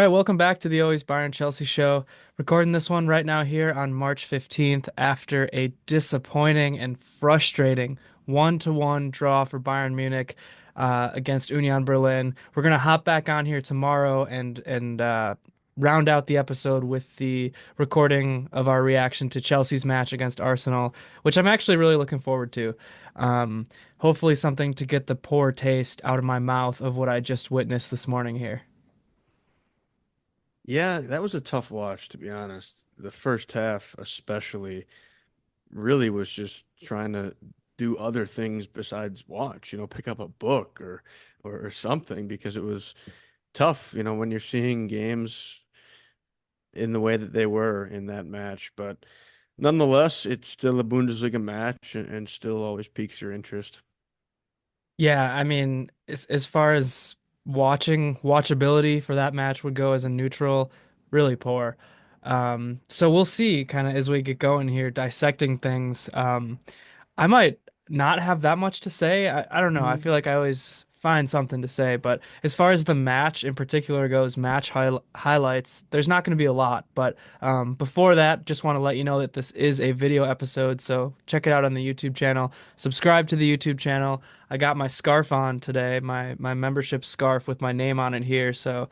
All right, welcome back to the Always Bayern Chelsea show. Recording this one right now here on March 15th after a disappointing and frustrating 1-1 draw for Bayern Munich against Union Berlin. We're gonna hop back on here tomorrow and round out the episode with the recording of our reaction to Chelsea's match against Arsenal, which I'm actually really looking forward to. Um, Hopefully something to get the poor taste out of my mouth of what I just witnessed this morning here. Yeah, that was a tough watch, to be honest. The first half, especially, really was just trying to do other things besides watch, pick up a book or something because it was tough, when you're seeing games in the way that they were in that match. But nonetheless, it's still a Bundesliga match and still always piques your interest. Yeah, I mean, as far as watchability for that match would go as a neutral, really poor. So we'll see kind of as we get going here, dissecting things. I might not have that much to say. I don't know. I feel like I always find something to say, but as far as the match in particular goes, highlights, there's not going to be a lot. But before that, just want to let you know that this is a video episode, so check it out on the YouTube channel. Subscribe to the YouTube channel. I got my scarf on today, my membership scarf with my name on it here. So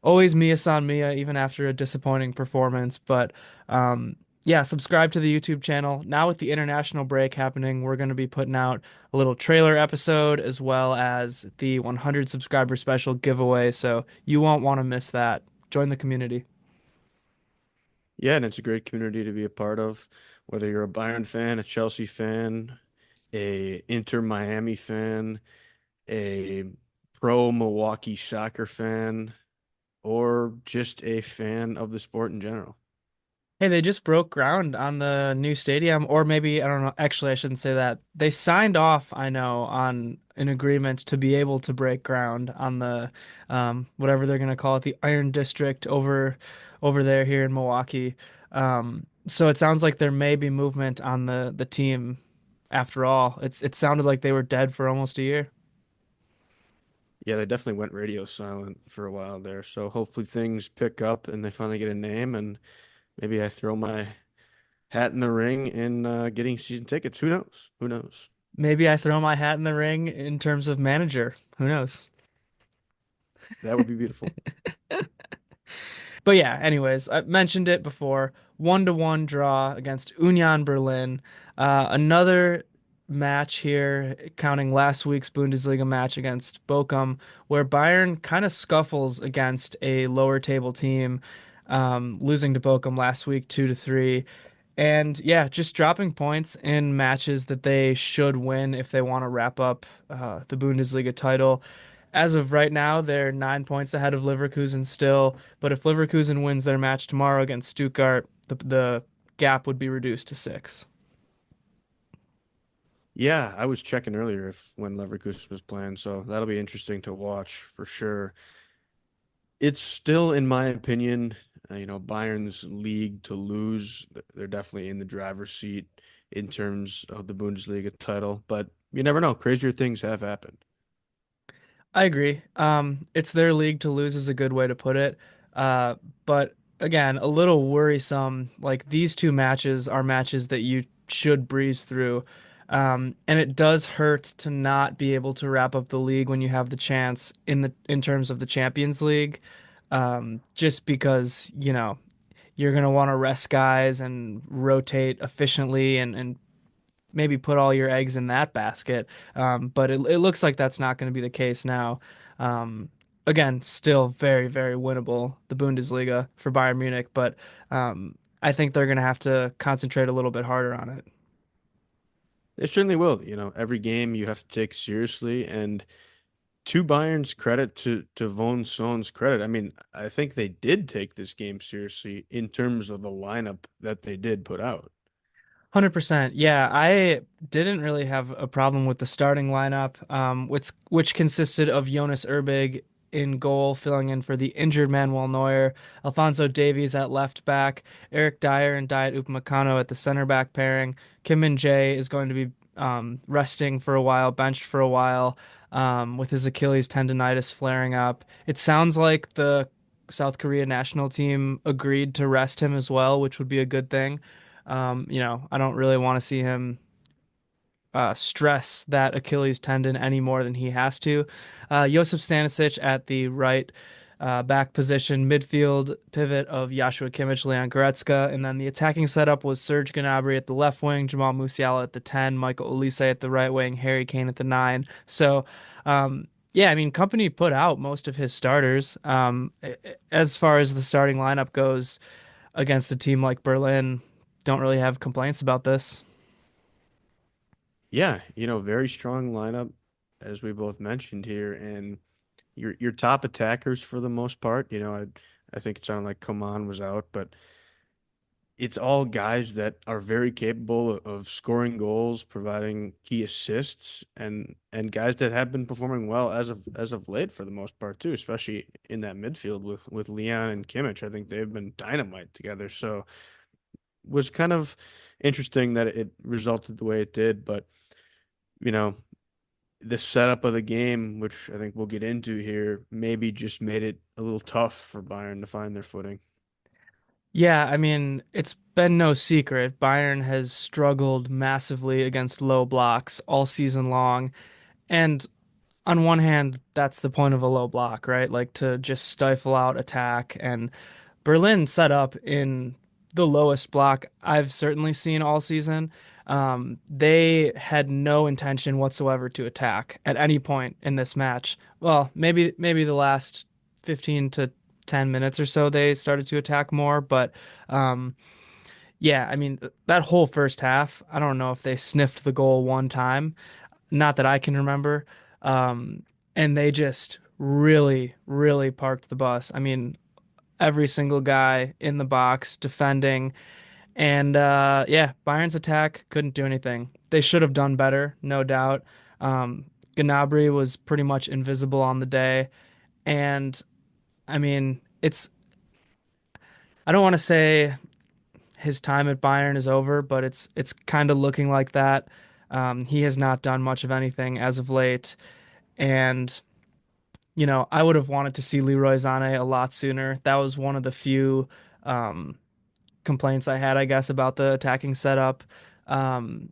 always Mia San Mia, even after a disappointing performance. But yeah, subscribe to the YouTube channel. Now with the international break happening, we're going to be putting out a little trailer episode as well as the 100 subscriber special giveaway. So you won't want to miss that. Join the community. Yeah, and it's a great community to be a part of, whether you're a Bayern fan, a Chelsea fan, a Inter Miami fan, a pro Milwaukee soccer fan, or just a fan of the sport in general. Hey, they just broke ground on the new stadium, or maybe, I don't know. Actually, I shouldn't say that. They signed off, I know, on an agreement to be able to break ground on the whatever they're gonna call it, the Iron District over there here in Milwaukee. So it sounds like there may be movement on the team after all. It sounded like they were dead for almost a year. Yeah, they definitely went radio silent for a while there. So hopefully things pick up and they finally get a name, and maybe I throw my hat in the ring in getting season tickets. Who knows? Who knows? Maybe I throw my hat in the ring in terms of manager. Who knows? That would be beautiful. But yeah, anyways, I mentioned it before. 1-1 draw against Union Berlin. Another match here, counting last week's Bundesliga match against Bochum, where Bayern kind of scuffles against a lower table team, losing to Bochum last week 2-3. And yeah, just dropping points in matches that they should win if they want to wrap up the Bundesliga title. As of right now, they're 9 points ahead of Leverkusen still, but if Leverkusen wins their match tomorrow against Stuttgart, the gap would be reduced to six. Yeah, I was checking earlier if when Leverkusen was playing, so that'll be interesting to watch for sure. It's still, in my opinion, Bayern's league to lose. They're definitely in the driver's seat in terms of the Bundesliga title, but you never know. Crazier things have happened. I agree. It's their league to lose is a good way to put it. But again, a little worrisome. Like these two matches are matches that you should breeze through. And it does hurt to not be able to wrap up the league when you have the chance in terms of the Champions League. Just because, you're gonna want to rest guys and rotate efficiently and maybe put all your eggs in that basket. But it looks like that's not going to be the case now. Again, still very, very winnable, the Bundesliga for Bayern Munich, but I think they're going to have to concentrate a little bit harder on it. They certainly will. Every game you have to take seriously, and to Bayern's credit, to Von Sohn's credit, I mean, I think they did take this game seriously in terms of the lineup that they did put out. 100%. Yeah, I didn't really have a problem with the starting lineup, which consisted of Jonas Erbig in goal, filling in for the injured Manuel Neuer, Alphonso Davies at left back, Eric Dyer and Diet Upamecano at the center back pairing. Kim Min Jae is going to be resting for a while, benched for a while, with his Achilles tendonitis flaring up. It sounds like the South Korea national team agreed to rest him as well, which would be a good thing. I don't really want to see him stress that Achilles tendon any more than he has to. Josip Stanisic at the right back position, midfield pivot of Joshua Kimmich, Leon Goretzka, and then the attacking setup was Serge Gnabry at the left wing, Jamal Musiala at the 10, Michael Olise at the right wing, Harry Kane at the 9. So, yeah, I mean, Company put out most of his starters. As far as the starting lineup goes against a team like Berlin, don't really have complaints about this. Yeah, very strong lineup, as we both mentioned here, and your top attackers for the most part. I think it sounded like Coman was out, but it's all guys that are very capable of scoring goals, providing key assists, and guys that have been performing well as of late for the most part too, especially in that midfield with Leon and Kimmich. I think they've been dynamite together. So was kind of interesting that it resulted the way it did, but you know, the setup of the game, which I think we'll get into here, maybe just made it a little tough for Bayern to find their footing. Yeah, I mean, it's been no secret. Bayern has struggled massively against low blocks all season long. And on one hand, that's the point of a low block, right? Like to just stifle out attack. And Berlin set up in the lowest block I've certainly seen all season. They had no intention whatsoever to attack at any point in this match. Well, maybe the last 15 to 10 minutes or so they started to attack more, but um, yeah, I mean that whole first half, I don't know if they sniffed the goal one time, not that I can remember. Um, and they just really, really parked the bus. I mean, every single guy in the box defending. And yeah, Bayern's attack couldn't do anything. They should have done better, no doubt. Um, Gnabry was pretty much invisible on the day. And I mean, I don't want to say his time at Bayern is over, but it's kind of looking like that. He has not done much of anything as of late. And I would have wanted to see Leroy Sane a lot sooner. That was one of the few um, complaints I had, I guess, about the attacking setup. Um,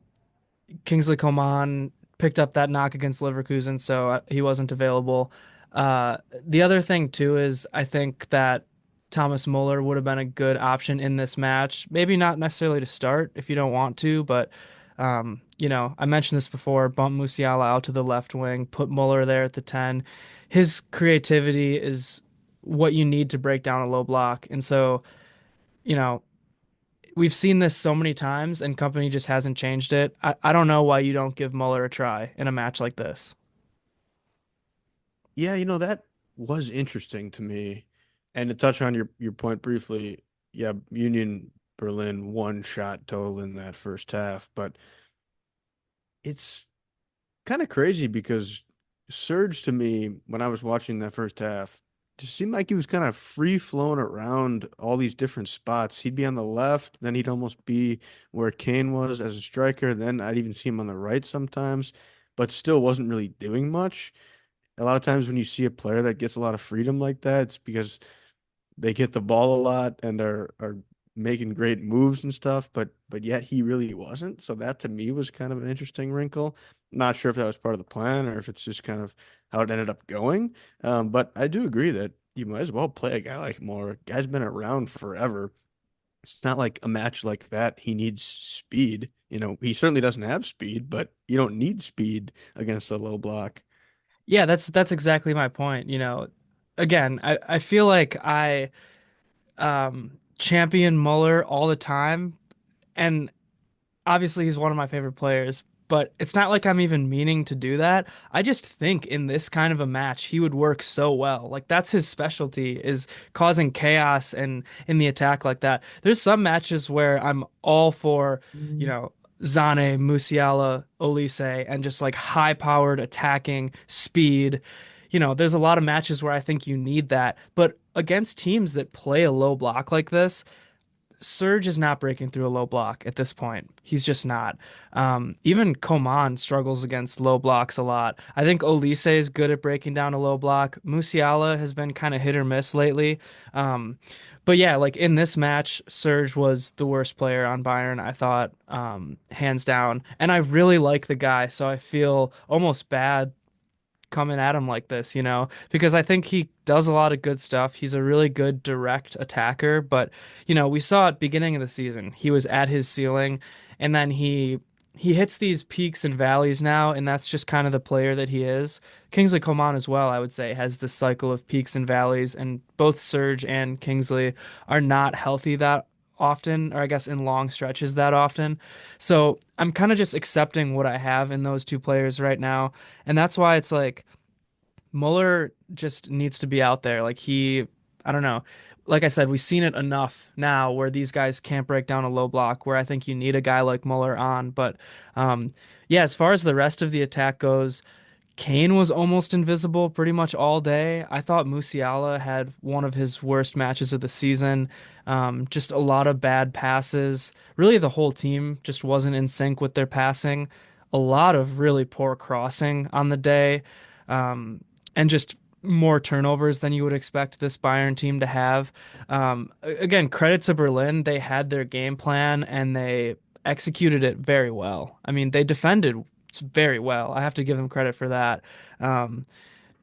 Kingsley Coman picked up that knock against Leverkusen, so he wasn't available. The other thing too is I think that Thomas Muller would have been a good option in this match. Maybe not necessarily to start if you don't want to, but I mentioned this before. Bump Musiala out to the left wing, put Muller there at the 10. His creativity is what you need to break down a low block, and so you know we've seen this so many times, and Company just hasn't changed it. I don't know why you don't give Muller a try in a match like this. Yeah, that was interesting to me. And to touch on your point briefly, yeah, Union Berlin one shot total in that first half, but it's kind of crazy because Surge to me when I was watching that first half just seemed like he was kind of free flowing around all these different spots. He'd be on the left, then he'd almost be where Kane was as a striker, then I'd even see him on the right sometimes, but still wasn't really doing much. A lot of times when you see a player that gets a lot of freedom like that, it's because they get the ball a lot and are making great moves and stuff, but yet he really wasn't. So that to me was kind of an interesting wrinkle. Not sure if that was part of the plan or if it's just kind of how it ended up going. But I do agree that you might as well play a guy like Moore. Guy's been around forever. It's not like a match like that. He needs speed. He certainly doesn't have speed, but you don't need speed against a low block. Yeah, that's exactly my point. Again, I feel like I champion Muller all the time, and obviously he's one of my favorite players, but it's not like I'm even meaning to do that. I just think in this kind of a match, he would work so well. Like that's his specialty is causing chaos and in the attack like that. There's some matches where I'm all for, you know, Zane, Musiala, Olise, and just like high-powered attacking speed. There's a lot of matches where I think you need that, but against teams that play a low block like this, Serge is not breaking through a low block at this point. He's just not. Even Coman struggles against low blocks a lot. I think Olise is good at breaking down a low block. Musiala has been kind of hit or miss lately. Um, but yeah, like in this match, Serge was the worst player on Bayern, I thought, hands down. And I really like the guy, so I feel almost bad coming at him like this, because I think he does a lot of good stuff. He's a really good direct attacker, but we saw at beginning of the season, he was at his ceiling and then he hits these peaks and valleys now, and that's just kind of the player that he is. Kingsley Coman as well, I would say, has this cycle of peaks and valleys, and both Serge and Kingsley are not healthy that often, or I guess in long stretches that often. So I'm kind of just accepting what I have in those two players right now. And that's why it's like Mueller just needs to be out there. I don't know. Like I said, we've seen it enough now where these guys can't break down a low block, where I think you need a guy like Mueller on. But um, yeah, as far as the rest of the attack goes, Kane was almost invisible pretty much all day. I thought Musiala had one of his worst matches of the season. Just a lot of bad passes. Really, the whole team just wasn't in sync with their passing. A lot of really poor crossing on the day, um, and just more turnovers than you would expect this Bayern team to have. Again, credit to Berlin. They had their game plan and they executed it very well. I mean, they defended very well. I have to give him credit for that. Um,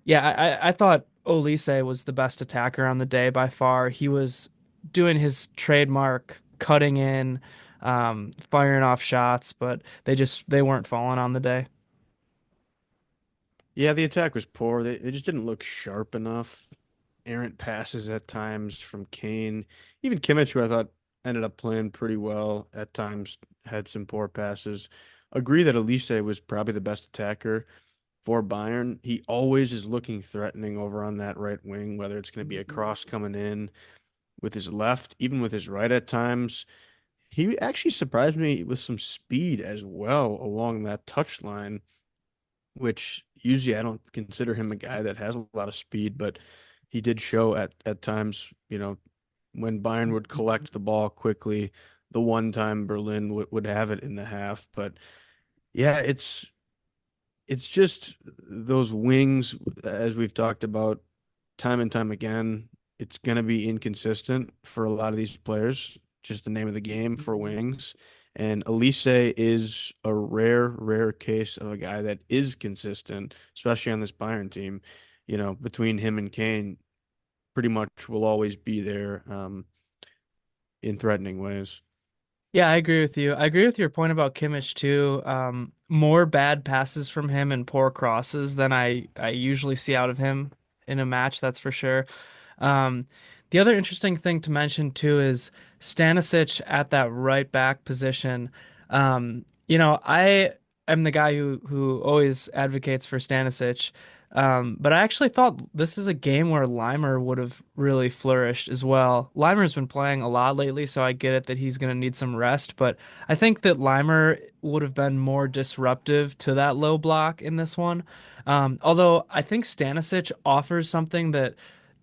yeah, I thought Olise was the best attacker on the day by far. He was doing his trademark cutting in, firing off shots, but they weren't falling on the day. Yeah, the attack was poor. They just didn't look sharp enough. Errant passes at times from Kane. Even Kimmich, who I thought ended up playing pretty well at times, had some poor passes. Agree that Elise was probably the best attacker for Bayern. He always is looking threatening over on that right wing, whether it's going to be a cross coming in with his left, even with his right at times. He actually surprised me with some speed as well along that touch line, which usually I don't consider him a guy that has a lot of speed, but he did show at times, when Bayern would collect the ball quickly, the one time Berlin would have it in the half. But yeah, it's just those wings, as we've talked about time and time again. It's going to be inconsistent for a lot of these players, just the name of the game for wings. And Elise is a rare, rare case of a guy that is consistent, especially on this Bayern team. Between him and Kane, pretty much will always be there in threatening ways. Yeah, I agree with you. I agree with your point about Kimmich too. More bad passes from him and poor crosses than I usually see out of him in a match, that's for sure. Um, the other interesting thing to mention too is Stanisic at that right back position. I am the guy who always advocates for Stanisic. But I actually thought this is a game where Limer would have really flourished as well. Limer's been playing a lot lately, so I get it that he's going to need some rest, but I think that Limer would have been more disruptive to that low block in this one. Although I think Stanisic offers something that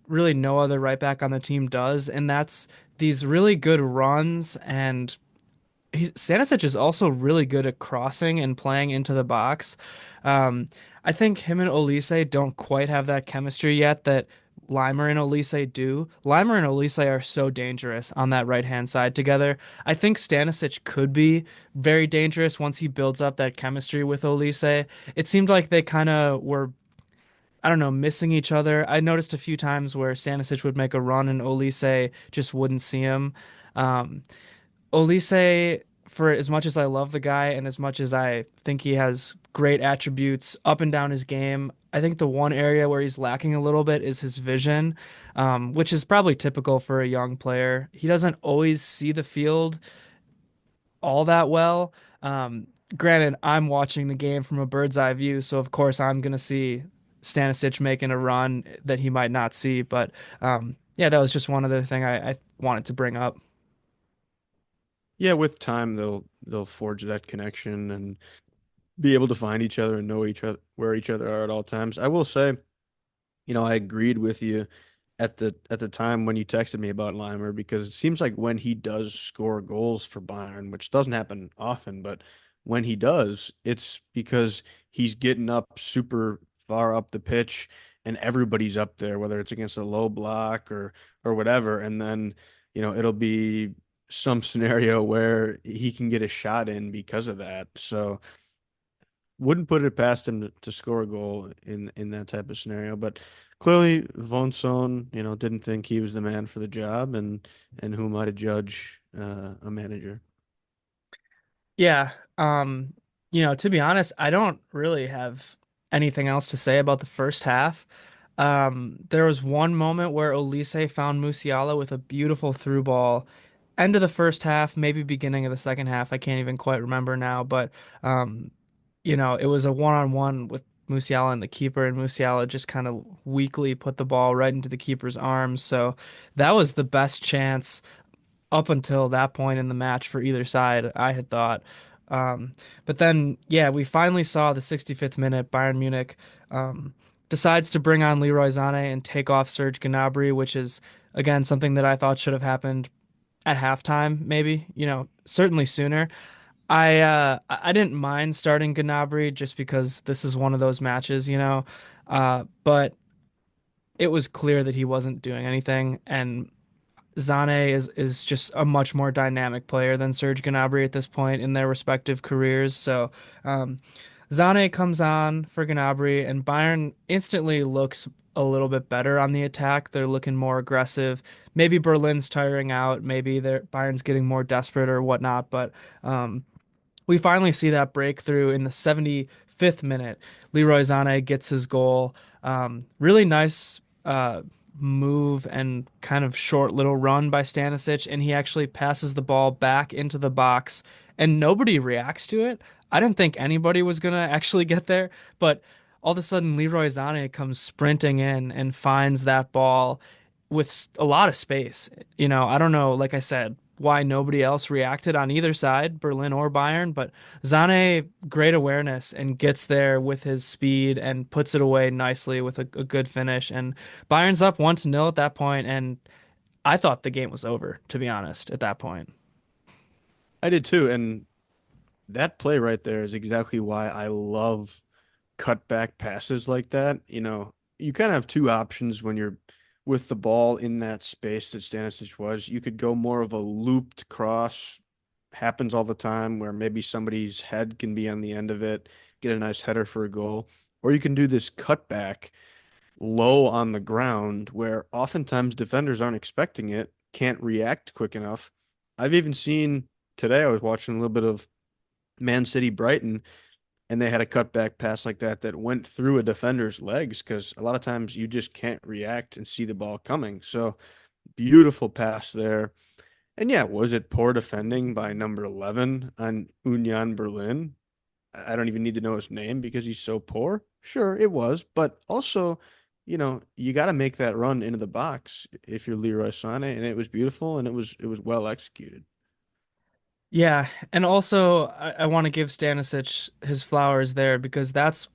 really no other right back on the team does, and that's these really good runs. And Stanisic is also really good at crossing and playing into the box. Um, I think him and Olise don't quite have that chemistry yet that Limer and Olise do. Limer and Olise are so dangerous on that right hand side together. I think Stanisic could be very dangerous once he builds up that chemistry with Olise. It seemed like they kind of were, I don't know, missing each other. I noticed a few times where Stanisic would make a run and Olise just wouldn't see him. Um, Olise, for as much as I love the guy and as much as I think he has great attributes up and down his game, I think the one area where he's lacking a little bit is his vision, which is probably typical for a young player. He doesn't always see the field all that well. Granted, I'm watching the game from a bird's eye view, so of course I'm going to see Stanisic making a run that he might not see. But yeah, that was just one other thing I wanted to bring up. Yeah, with time they'll forge that connection and be able to find each other and know each other where each other are at all times. I will say, I agreed with you at the time when you texted me about Limer because it seems like when he does score goals for Bayern, which doesn't happen often, but when he does, it's because he's getting up super far up the pitch and everybody's up there, whether it's against a low block or whatever, and then it'll be some scenario where he can get a shot in because of that. So wouldn't put it past him to score a goal in that type of scenario. But clearly, Vincent, didn't think he was the man for the job, and who am I to judge a manager? Yeah. To be honest, I don't really have anything else to say about the first half. There was one moment where Olise found Musiala with a beautiful through ball. End of the first half, maybe beginning of the second half. I can't even quite remember now, but um, it was a one-on-one with Musiala and the keeper, and Musiala just kind of weakly put the ball right into the keeper's arms. So that was the best chance up until that point in the match for either side, I had thought. But then, yeah, we finally saw the 65th minute. Bayern Munich um, decides to bring on Leroy Sane and take off Serge Gnabry, which is, again, something that I thought should have happened at halftime, maybe, certainly sooner. I didn't mind starting Gnabry just because this is one of those matches, but it was clear that he wasn't doing anything, and Zane is just a much more dynamic player than Serge Gnabry at this point in their respective careers. So um, Zane comes on for Gnabry, and Bayern instantly looks a little bit better on the attack. They're looking more aggressive. Maybe Berlin's tiring out. Maybe Bayern's getting more desperate or whatnot. But we finally see that breakthrough in the 75th minute. Leroy Sané gets his goal. Really nice move and kind of short little run by Stanisic, and he actually passes the ball back into the box, and nobody reacts to it. I didn't think anybody was gonna actually get there, but all of a sudden Leroy Sané comes sprinting in and finds that ball with a lot of space. I don't know, like I said, why nobody else reacted on either side, Berlin or Bayern, but Zane, great awareness and gets there with his speed and puts it away nicely with a good finish. And Bayern's up 1-0 at that point, and I thought the game was over, to be honest, at that point. I did too, and that play right there is exactly why I love cutback passes like that. You kind of have two options when you're with the ball in that space that Stanisic was. You could go more of a looped cross, happens all the time, where maybe somebody's head can be on the end of it, get a nice header for a goal. Or you can do this cutback low on the ground where oftentimes defenders aren't expecting it, can't react quick enough. I've even seen today, I was watching a little bit of Man City Brighton, and they had a cutback pass like that went through a defender's legs because a lot of times you just can't react and see the ball coming. So beautiful pass there. And yeah, was it poor defending by number 11 on Union Berlin? I don't even need to know his name because he's so poor. Sure, it was, but also, you got to make that run into the box if you're Leroy Sané, and it was beautiful and it was well executed. Yeah, and also I want to give Stanisic his flowers there because that's,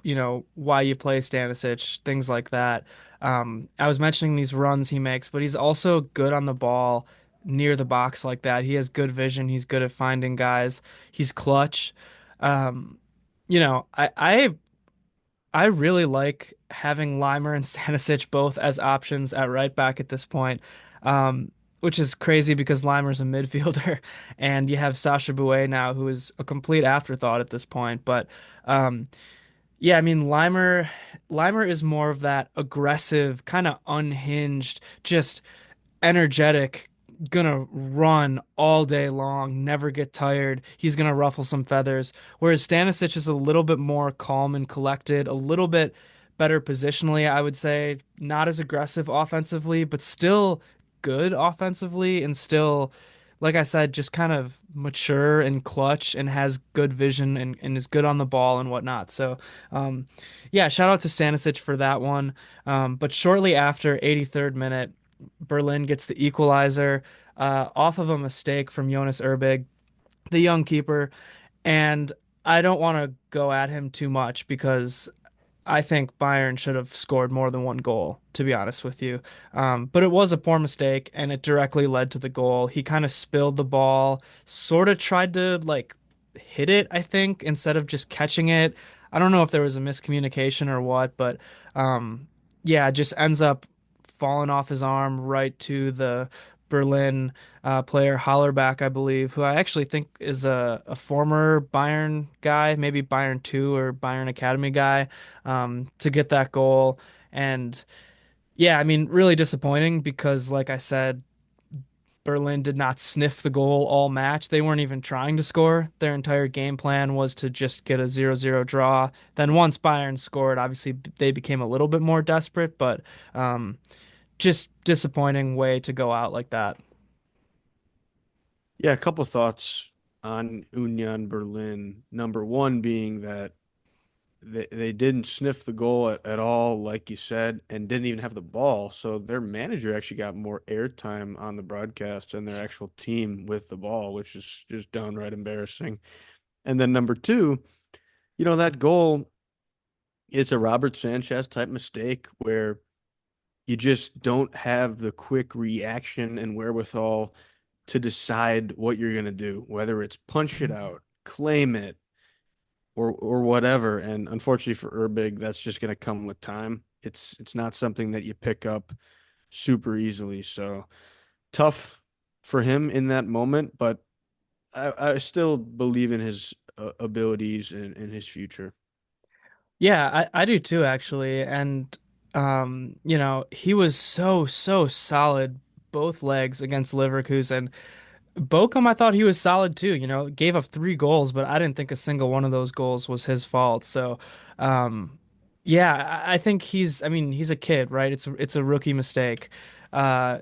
why you play Stanisic, things like that. I was mentioning these runs he makes, but he's also good on the ball near the box like that. He has good vision. He's good at finding guys. He's clutch. Um, I really like having Limer and Stanisic both as options at right back at this point, which is crazy because Limer's a midfielder, and you have Sasha Bouet now, who is a complete afterthought at this point. But um, yeah, I mean, Limer is more of that aggressive, kind of unhinged, just energetic, gonna run all day long, never get tired. He's gonna ruffle some feathers. Whereas Stanisic is a little bit more calm and collected, a little bit better positionally, I would say. Not as aggressive offensively, but still good offensively, and still, like I said, just kind of mature and clutch and has good vision and is good on the ball and whatnot. So, yeah, shout out to Stanisic for that one. But shortly after 83rd minute, Berlin gets the equalizer off of a mistake from Jonas Erbig, the young keeper. And I don't want to go at him too much because I think Bayern should have scored more than one goal, to be honest with you. But it was a poor mistake, and it directly led to the goal. He kind of spilled the ball, sort of tried to like hit it, I think, instead of just catching it. I don't know if there was a miscommunication or what, but yeah, it just ends up falling off his arm right to the Berlin player Hollerback, I believe, who I actually think is a former Bayern guy, maybe Bayern 2 or Bayern Academy guy, to get that goal. And yeah, I mean, really disappointing because, like I said, Berlin did not sniff the goal all match. They weren't even trying to score. Their entire game plan was to just get a 0-0 draw. Then once Bayern scored, obviously they became a little bit more desperate, but um, just disappointing way to go out like that. Yeah, a couple thoughts on Union Berlin. Number one being that they didn't sniff the goal at all, like you said, and didn't even have the ball. So their manager actually got more airtime on the broadcast than their actual team with the ball, which is just downright embarrassing. And then number two, that goal, it's a Robert Sanchez type mistake where you just don't have the quick reaction and wherewithal to decide what you're going to do, whether it's punch it out, claim it, or whatever. And unfortunately for Urbig, that's just going to come with time. It's not something that you pick up super easily. So tough for him in that moment, but I still believe in his abilities and his future. Yeah, I do too, actually. And he was so solid both legs against Leverkusen. Bochum, I thought he was solid too. Gave up 3 goals, but I didn't think a single one of those goals was his fault. So, yeah, I think I mean, he's a kid, right? It's a rookie mistake.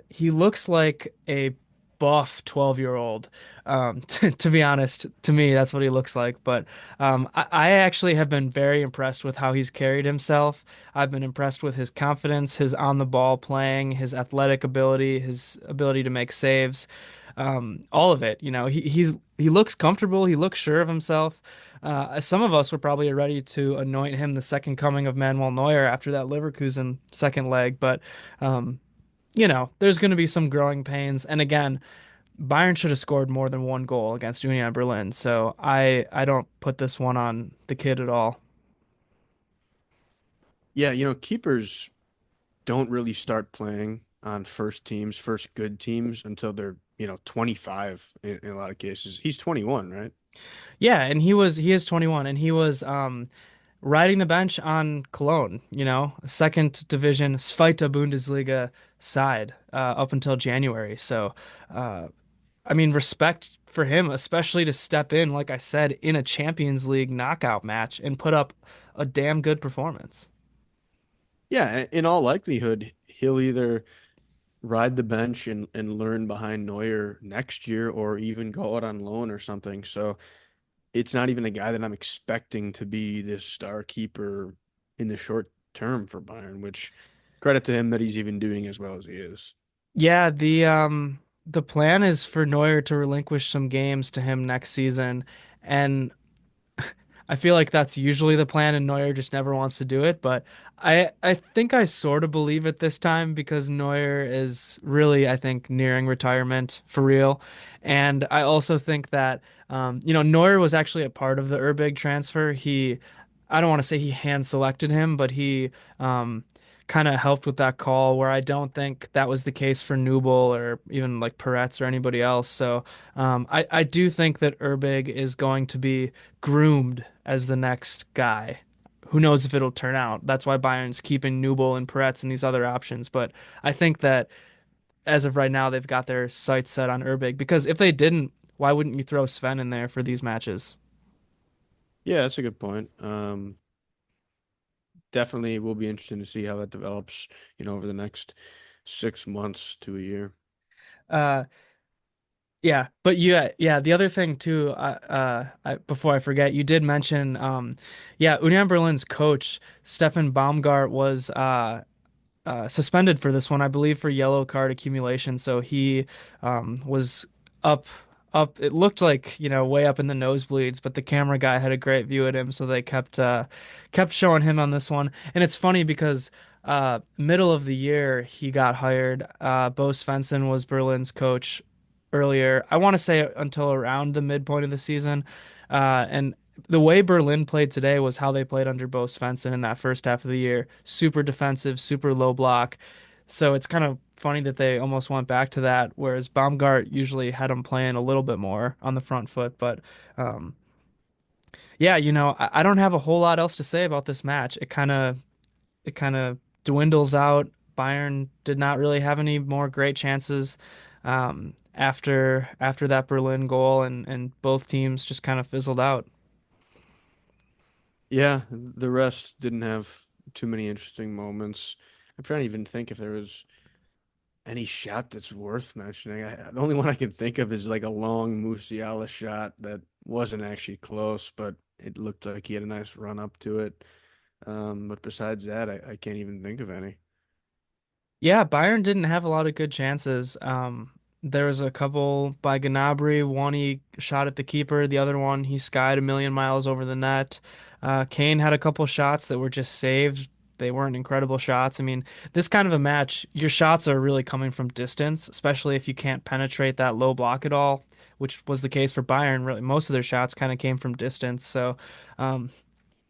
He looks like a buff 12-year-old. To be honest, to me, that's what he looks like. But I actually have been very impressed with how he's carried himself. I've been impressed with his confidence, his on the ball playing, his athletic ability, his ability to make saves, all of it. He looks comfortable. He looks sure of himself. Some of us were probably ready to anoint him the second coming of Manuel Neuer after that Leverkusen second leg, but there's going to be some growing pains. And again, Bayern should have scored more than one goal against Union Berlin, so I don't put this one on the kid at all. Yeah, keepers don't really start playing on first teams, first good teams until they're, 25 in a lot of cases. He's 21, right? Yeah, and he is 21, and he was riding the bench on Cologne, a second division Zweite Bundesliga side up until January. So, uh, I mean, respect for him, especially to step in, like I said, in a Champions League knockout match and put up a damn good performance. Yeah, in all likelihood, he'll either ride the bench and learn behind Neuer next year or even go out on loan or something. So it's not even a guy that I'm expecting to be this star keeper in the short term for Bayern, which credit to him that he's even doing as well as he is. Yeah, the plan is for Neuer to relinquish some games to him next season, and I feel like that's usually the plan, and Neuer just never wants to do it. But I think I sort of believe it this time because Neuer is really, I think, nearing retirement for real. And I also think that Neuer was actually a part of the Urbig transfer. I don't want to say he hand selected him, but he kind of helped with that call where I don't think that was the case for Nubel or even like Peretz or anybody else. So I do think that Urbig is going to be groomed as the next guy. Who knows if it'll turn out? That's why Bayern's keeping Nubel and Peretz and these other options. But I think that as of right now, they've got their sights set on Urbig because if they didn't, why wouldn't you throw Sven in there for these matches? Yeah, that's a good point. Definitely will be interesting to see how that develops, over the next 6 months to a year. Uh, Yeah, but yeah. The other thing too, before I forget, you did mention, yeah, Union Berlin's coach Stefan Baumgart was suspended for this one, I believe, for yellow card accumulation. So he was up. up. It looked like, way up in the nosebleeds, but the camera guy had a great view at him, so they kept showing him on this one. And it's funny because middle of the year he got hired. Bo Svensson was Berlin's coach earlier. I want to say until around the midpoint of the season. And the way Berlin played today was how they played under Bo Svensson in that first half of the year. Super defensive, super low block. So it's kind of funny that they almost went back to that, whereas Baumgart usually had them playing a little bit more on the front foot. But um, yeah, I don't have a whole lot else to say about this match. It kind of dwindles out. Bayern did not really have any more great chances after that Berlin goal, and both teams just kind of fizzled out. Yeah, the rest didn't have too many interesting moments. I'm trying to even think if there was any shot that's worth mentioning. The only one I can think of is like a long Musiala shot that wasn't actually close, but it looked like he had a nice run up to it. But besides that, I can't even think of any. Yeah, Bayern didn't have a lot of good chances. There was a couple by Gnabry. One he shot at the keeper. The other one he skied a million miles over the net. Kane had a couple shots that were just saved. They weren't incredible shots. I mean, this kind of a match, your shots are really coming from distance, especially if you can't penetrate that low block at all, which was the case for Bayern. Really, most of their shots kind of came from distance. So, um,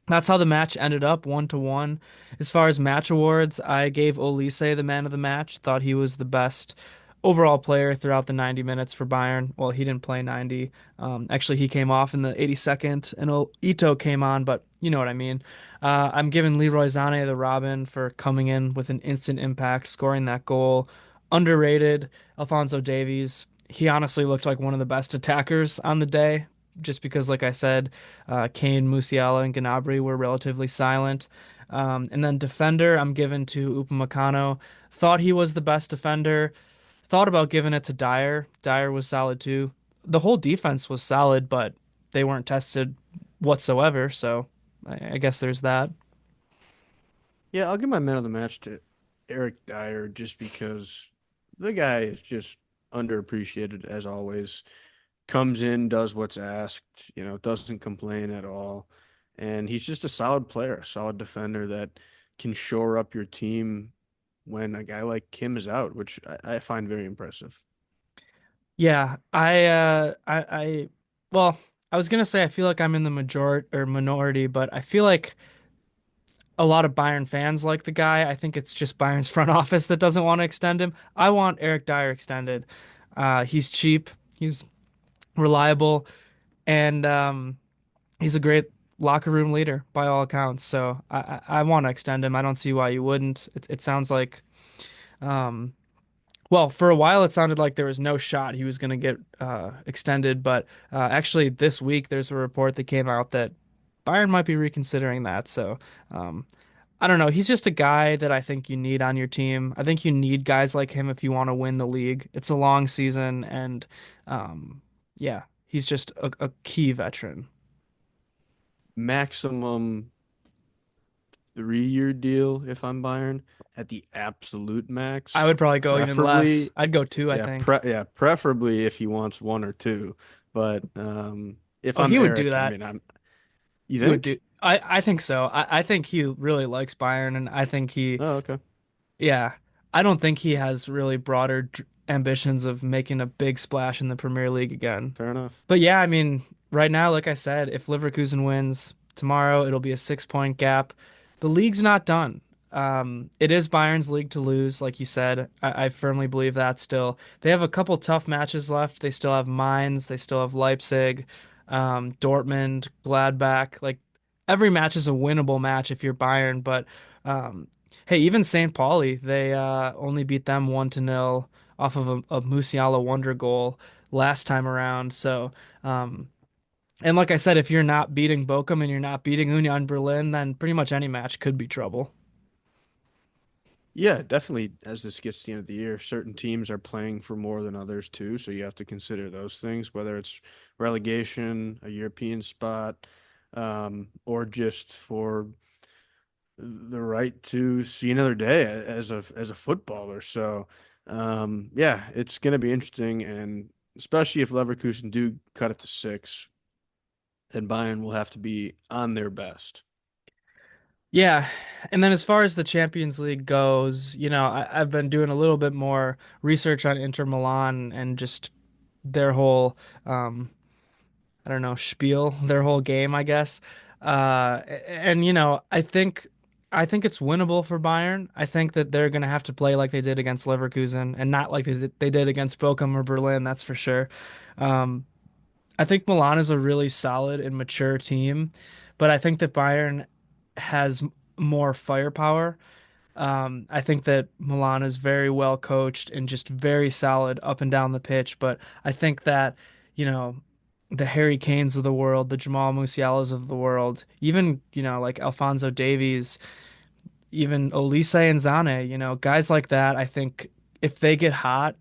that's how the match ended up, 1-1. As far as match awards, I gave Olise the man of the match. Thought he was the best overall player throughout the 90 minutes for Bayern. Well, he didn't play 90. Actually, he came off in the 82nd, and Ito came on, but you know what I mean. I'm giving Leroy Sane the Robin for coming in with an instant impact, scoring that goal. Underrated, Alphonso Davies. He honestly looked like one of the best attackers on the day, just because, like I said, Kane, Musiala, and Gnabry were relatively silent. And then defender, I'm given to Upamecano. Thought he was the best defender. Thought about giving it to Dyer. Dyer was solid too. The whole defense was solid, but they weren't tested whatsoever. So I guess there's that. Yeah, I'll give my man of the match to Eric Dyer just because the guy is just underappreciated as always. Comes in, does what's asked, doesn't complain at all. And he's just a solid player, a solid defender that can shore up your team when a guy like Kim is out, which I find very impressive. Yeah, well, I was gonna say I feel like I'm in the majority or minority, but I feel like a lot of Bayern fans like the guy. I think it's just Bayern's front office that doesn't want to extend him. I want Eric Dyer extended. He's cheap, he's reliable, and he's a great locker room leader by all accounts. So I want to extend him. I don't see why you wouldn't. It sounds like, um, well, for a while it sounded like there was no shot he was going to get extended, but actually this week there's a report that came out that Bayern might be reconsidering that. So um, I don't know. He's just a guy that I think you need on your team. I think you need guys like him if you want to win the league. It's a long season, and um, yeah, he's just a key veteran. Maximum 3-year deal if I'm Bayern at the absolute I max. would probably go even less. Preferably, I'd go two, I yeah, think. preferably if he wants one or two. But if Oh, I'm he would do Eric, I that. mean, you He would do. think? I think so. I think he really likes Bayern, and I think Oh, okay. yeah, I don't think he has really broader ambitions of making a big splash in the Premier League again. Fair enough. But yeah, I mean, right now, like I said, if Leverkusen wins tomorrow, it'll be a 6 point gap. The league's not done. It is Bayern's league to lose, like you said. I firmly believe that still. They have a couple tough matches left. They still have Mainz, they still have Leipzig, Dortmund, Gladbach. Like every match is a winnable match if you're Bayern. But um, hey, even St. Pauli, they only beat them 1-0 off of a Musiala wonder goal last time around. So, um, and like I said, if you're not beating Bochum and you're not beating Union Berlin, then pretty much any match could be trouble. Yeah, definitely. As this gets to the end of the year, certain teams are playing for more than others too. So you have to consider those things, whether it's relegation, a European spot, or just for the right to see another day as a footballer. So, yeah, it's going to be interesting. And especially if Leverkusen do cut it to six, then Bayern will have to be on their best. Yeah. And then as far as the Champions League goes, I've been doing a little bit more research on Inter Milan and just their whole, um, I don't know, spiel, their whole game, I guess. And I think it's winnable for Bayern. I think that they're going to have to play like they did against Leverkusen and not like they did against Bochum or Berlin, that's for sure. Um, I think Milan is a really solid and mature team, but I think that Bayern has more firepower. I think that Milan is very well coached and just very solid up and down the pitch. But I think that, you know, the Harry Kanes of the world, the Jamal Musialas of the world, even, like Alphonso Davies, even Olise and Zane, guys like that, I think if they get hot,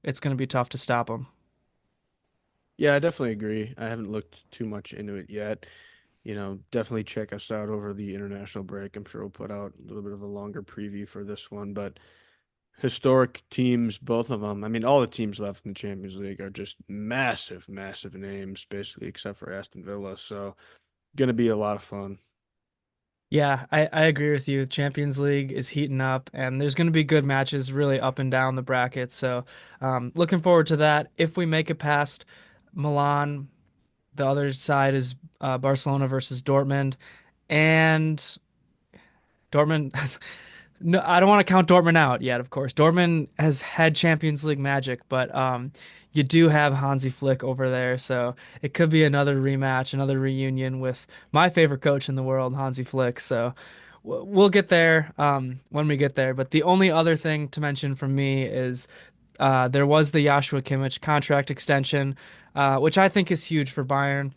it's going to be tough to stop them. Yeah, I definitely agree. I haven't looked too much into it yet. Definitely check us out over the international break. I'm sure we'll put out a little bit of a longer preview for this one, but historic teams, both of them. I mean, all the teams left in the Champions League are just massive, massive names, basically, except for Aston Villa. So, going to be a lot of fun. Yeah, I agree with you. Champions League is heating up, and there's going to be good matches really up and down the bracket. So, looking forward to that. If we make it past Milan, the other side is Barcelona versus Dortmund, and Dortmund. No, I don't want to count Dortmund out yet, of course. Dortmund has had Champions League magic, but you do have Hansi Flick over there, so it could be another rematch, another reunion with my favorite coach in the world, Hansi Flick. So we'll get there when we get there. But the only other thing to mention from me is there was the Joshua Kimmich contract extension, which I think is huge for Bayern.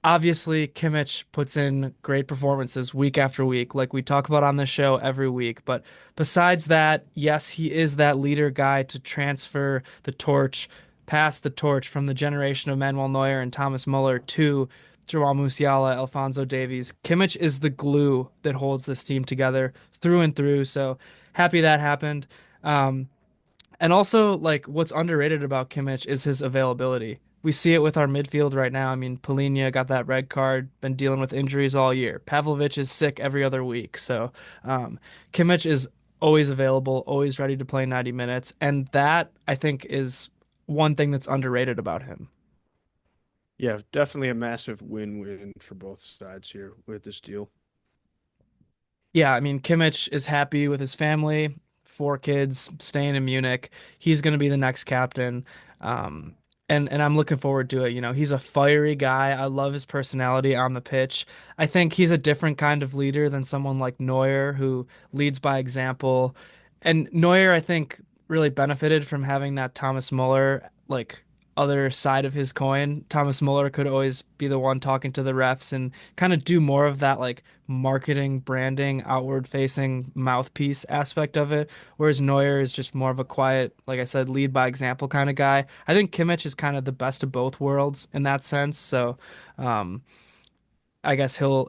Obviously, Kimmich puts in great performances week after week, like we talk about on the show every week. But besides that, yes, he is that leader guy to transfer the torch, pass the torch from the generation of Manuel Neuer and Thomas Muller to Joao Musiala, Alphonso Davies. Kimmich is the glue that holds this team together through and through. So happy that happened. Um, and also, like, what's underrated about Kimmich is his availability. We see it with our midfield right now. I mean, Polina got that red card, been dealing with injuries all year. Pavlovic is sick every other week. So, Kimmich is always available, always ready to play 90 minutes. And that, I think, is one thing that's underrated about him. Yeah, definitely a massive win-win for both sides here with this deal. Yeah, I mean, Kimmich is happy with his family, four kids, staying in Munich. He's going to be the next captain. Um, and I'm looking forward to it. He's a fiery guy. I love his personality on the pitch. I think he's a different kind of leader than someone like Neuer who leads by example. And Neuer, I think, really benefited from having that Thomas Muller like other side of his coin. Thomas Muller could always be the one talking to the refs and kind of do more of that like marketing, branding, outward facing mouthpiece aspect of it. Whereas Neuer is just more of a quiet, like I said, lead by example kind of guy. I think Kimmich is kind of the best of both worlds in that sense. So, um, I guess he'll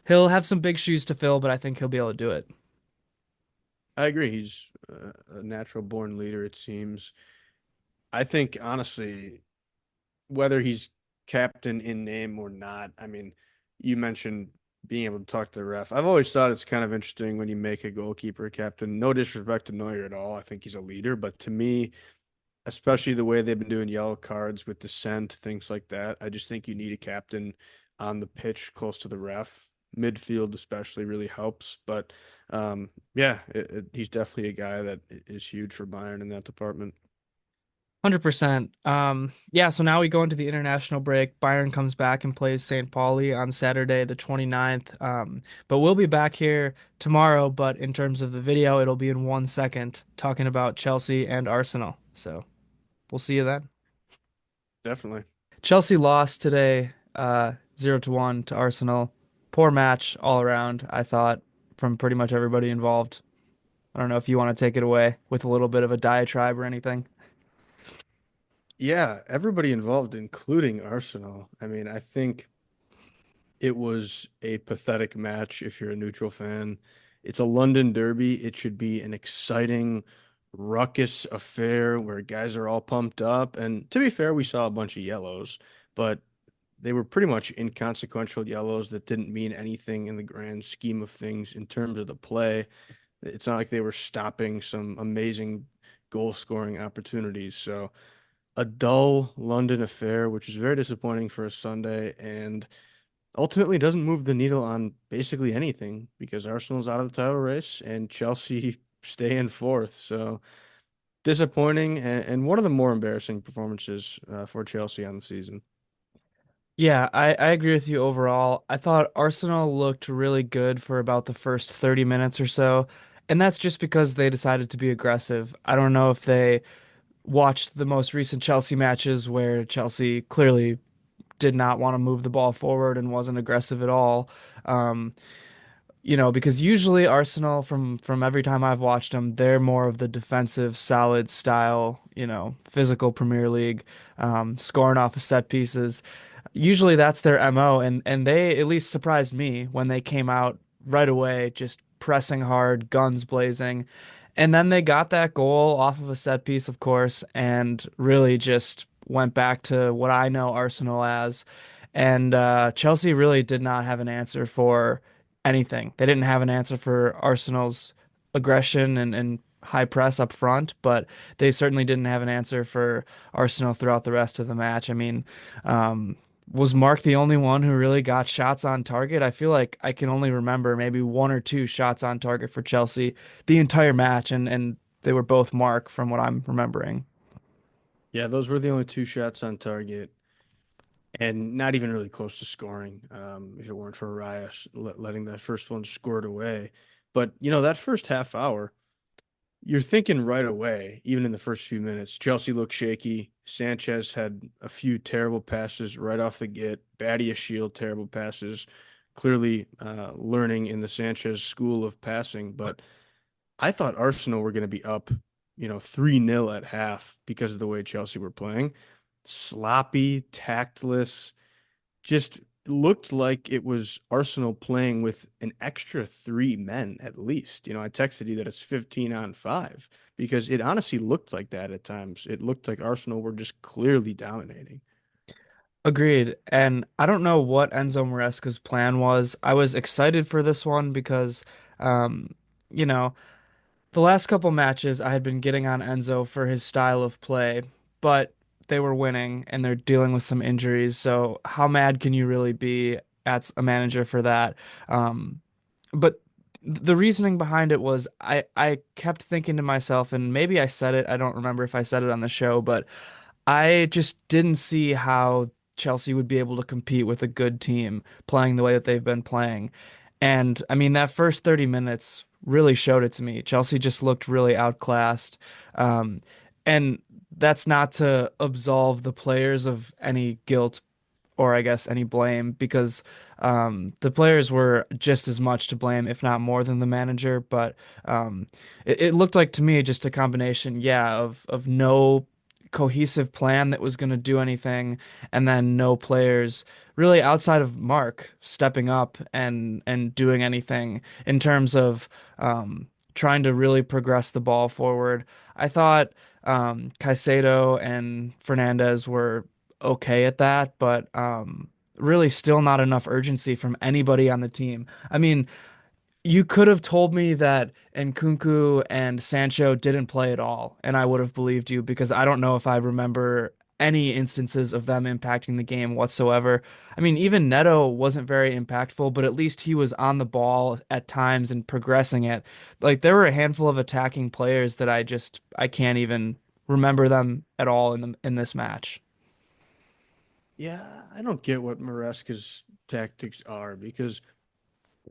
have some big shoes to fill, but I think he'll be able to do it. I agree. He's a natural born leader, it seems. I think, honestly, whether he's captain in name or not, I mean, you mentioned being able to talk to the ref. I've always thought it's kind of interesting when you make a goalkeeper captain. No disrespect to Neuer at all. I think he's a leader, but to me, especially the way they've been doing yellow cards with dissent, things like that, I just think you need a captain on the pitch close to the ref. Midfield especially really helps, but yeah, he's definitely a guy that is huge for Bayern in that department. 100%. Yeah, so now we go into the international break. Bayern comes back and plays St. Pauli on Saturday, the 29th. But we'll be back here tomorrow, but in terms of the video, it'll be in 1 second talking about Chelsea and Arsenal. So we'll see you then. Definitely. Chelsea lost today, 0-1 to Arsenal. Poor match all around, I thought, from pretty much everybody involved. I don't know if you want to take it away with a little bit of a diatribe or anything. Yeah, everybody involved, including Arsenal. I mean, I think it was a pathetic match if you're a neutral fan. It's a London derby. It should be an exciting, ruckus affair where guys are all pumped up. And to be fair, we saw a bunch of yellows, but they were pretty much inconsequential yellows that didn't mean anything in the grand scheme of things in terms of the play. It's not like they were stopping some amazing goal scoring opportunities. So a dull London affair, which is very disappointing for a Sunday and ultimately doesn't move the needle on basically anything because Arsenal's out of the title race and Chelsea stay in fourth. So disappointing and one of the more embarrassing performances for Chelsea on the season. Yeah, I agree with you overall. I thought Arsenal looked really good for about the first 30 minutes or so, and that's just because they decided to be aggressive. I don't know if they watched the most recent Chelsea matches where Chelsea clearly did not want to move the ball forward and wasn't aggressive at all. Um, because usually Arsenal from every time I've watched them, they're more of the defensive, solid style, physical Premier League, scoring off of set pieces. Usually that's their MO, and they at least surprised me when they came out right away, just pressing hard, guns blazing. And then they got that goal off of a set piece, of course, and really just went back to what I know Arsenal as. And Chelsea really did not have an answer for anything. They didn't have an answer for Arsenal's aggression and high press up front, but they certainly didn't have an answer for Arsenal throughout the rest of the match. I mean, was Mark the only one who really got shots on target? I feel like I can only remember maybe one or two shots on target for Chelsea the entire match, and they were both Mark from what I'm remembering. Yeah, those were the only two shots on target and not even really close to scoring if it weren't for Arias letting that first one scored away. But, that first half hour, you're thinking right away, even in the first few minutes, Chelsea looked shaky. Sanchez had a few terrible passes right off the get. Badia Shield, terrible passes. Clearly learning in the Sanchez school of passing. But I thought Arsenal were going to be up, 3-0 at half because of the way Chelsea were playing. Sloppy, tactless, just looked like it was Arsenal playing with an extra three men at least. I texted you that it's 15 on 5 because it honestly looked like that at times. It looked like Arsenal were just clearly dominating. Agreed. And I don't know what Enzo Maresca's plan was. I was excited for this one because, um, you know, the last couple matches I had been getting on Enzo for his style of play, but they were winning and they're dealing with some injuries. So how mad can you really be at a manager for that? But the reasoning behind it was I kept thinking to myself, and maybe I said it, I don't remember if I said it on the show, but I just didn't see how Chelsea would be able to compete with a good team playing the way that they've been playing. And I mean, that first 30 minutes really showed it to me. Chelsea just looked really outclassed. Um, and that's not to absolve the players of any guilt or I guess any blame because the players were just as much to blame, if not more than the manager. But it looked like to me just a combination, yeah, of no cohesive plan that was going to do anything, and then no players really outside of Mark stepping up and doing anything in terms of trying to really progress the ball forward. I thought Caicedo and Fernandez were okay at that, but really still not enough urgency from anybody on the team. I mean, you could have told me that Nkunku and Sancho didn't play at all, and I would have believed you because I don't know if I remember any instances of them impacting the game whatsoever. I mean, even Neto wasn't very impactful, but at least he was on the ball at times and progressing it. Like there were a handful of attacking players that I can't even remember them at all in this match. Yeah, I don't get what Maresca's tactics are because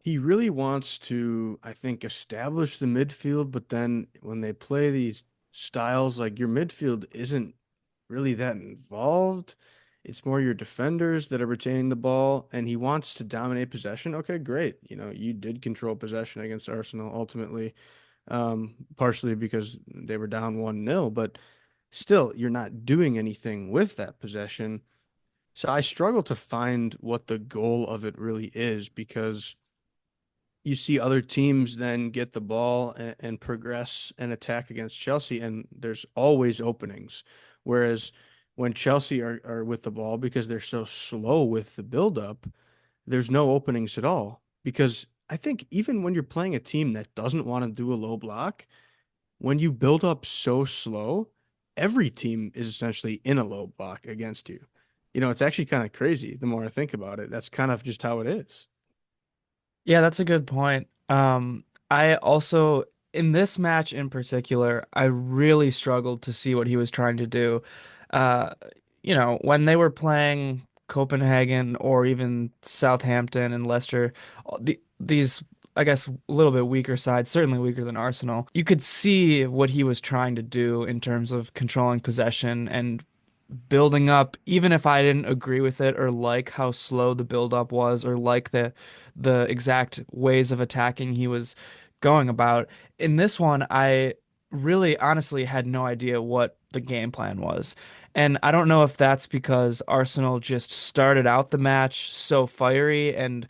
he really wants to, I think, establish the midfield, but then when they play these styles, like your midfield isn't really that involved. It's more your defenders that are retaining the ball, and he wants to dominate possession. Okay, great. You did control possession against Arsenal ultimately, partially because they were down 1-0, but still, you're not doing anything with that possession. So I struggle to find what the goal of it really is because you see other teams then get the ball and progress and attack against Chelsea, and there's always openings. Whereas when Chelsea are with the ball, because they're so slow with the buildup, there's no openings at all. Because I think even when you're playing a team that doesn't want to do a low block, when you build up so slow, every team is essentially in a low block against you. It's actually kind of crazy the more I think about it. That's kind of just how it is. Yeah, that's a good point. I also, in this match in particular, I really struggled to see what he was trying to do. Uh, when they were playing Copenhagen or even Southampton and Leicester, these, I guess, a little bit weaker sides, certainly weaker than Arsenal, you could see what he was trying to do in terms of controlling possession and building up, even if I didn't agree with it or like how slow the build up was or like the exact ways of attacking he was going about. In this one, I really honestly had no idea what the game plan was. And I don't know if that's because Arsenal just started out the match so fiery and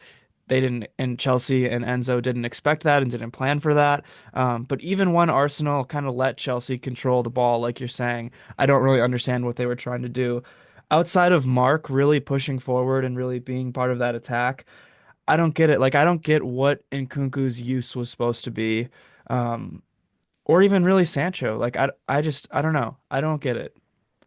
they didn't, and Chelsea and Enzo didn't expect that and didn't plan for that. But even when Arsenal kind of let Chelsea control the ball, like you're saying, I don't really understand what they were trying to do. Outside of Mark really pushing forward and really being part of that attack, I don't get it. Like, I don't get what Nkunku's use was supposed to be, um, or even really Sancho. Like, I don't know. I don't get it.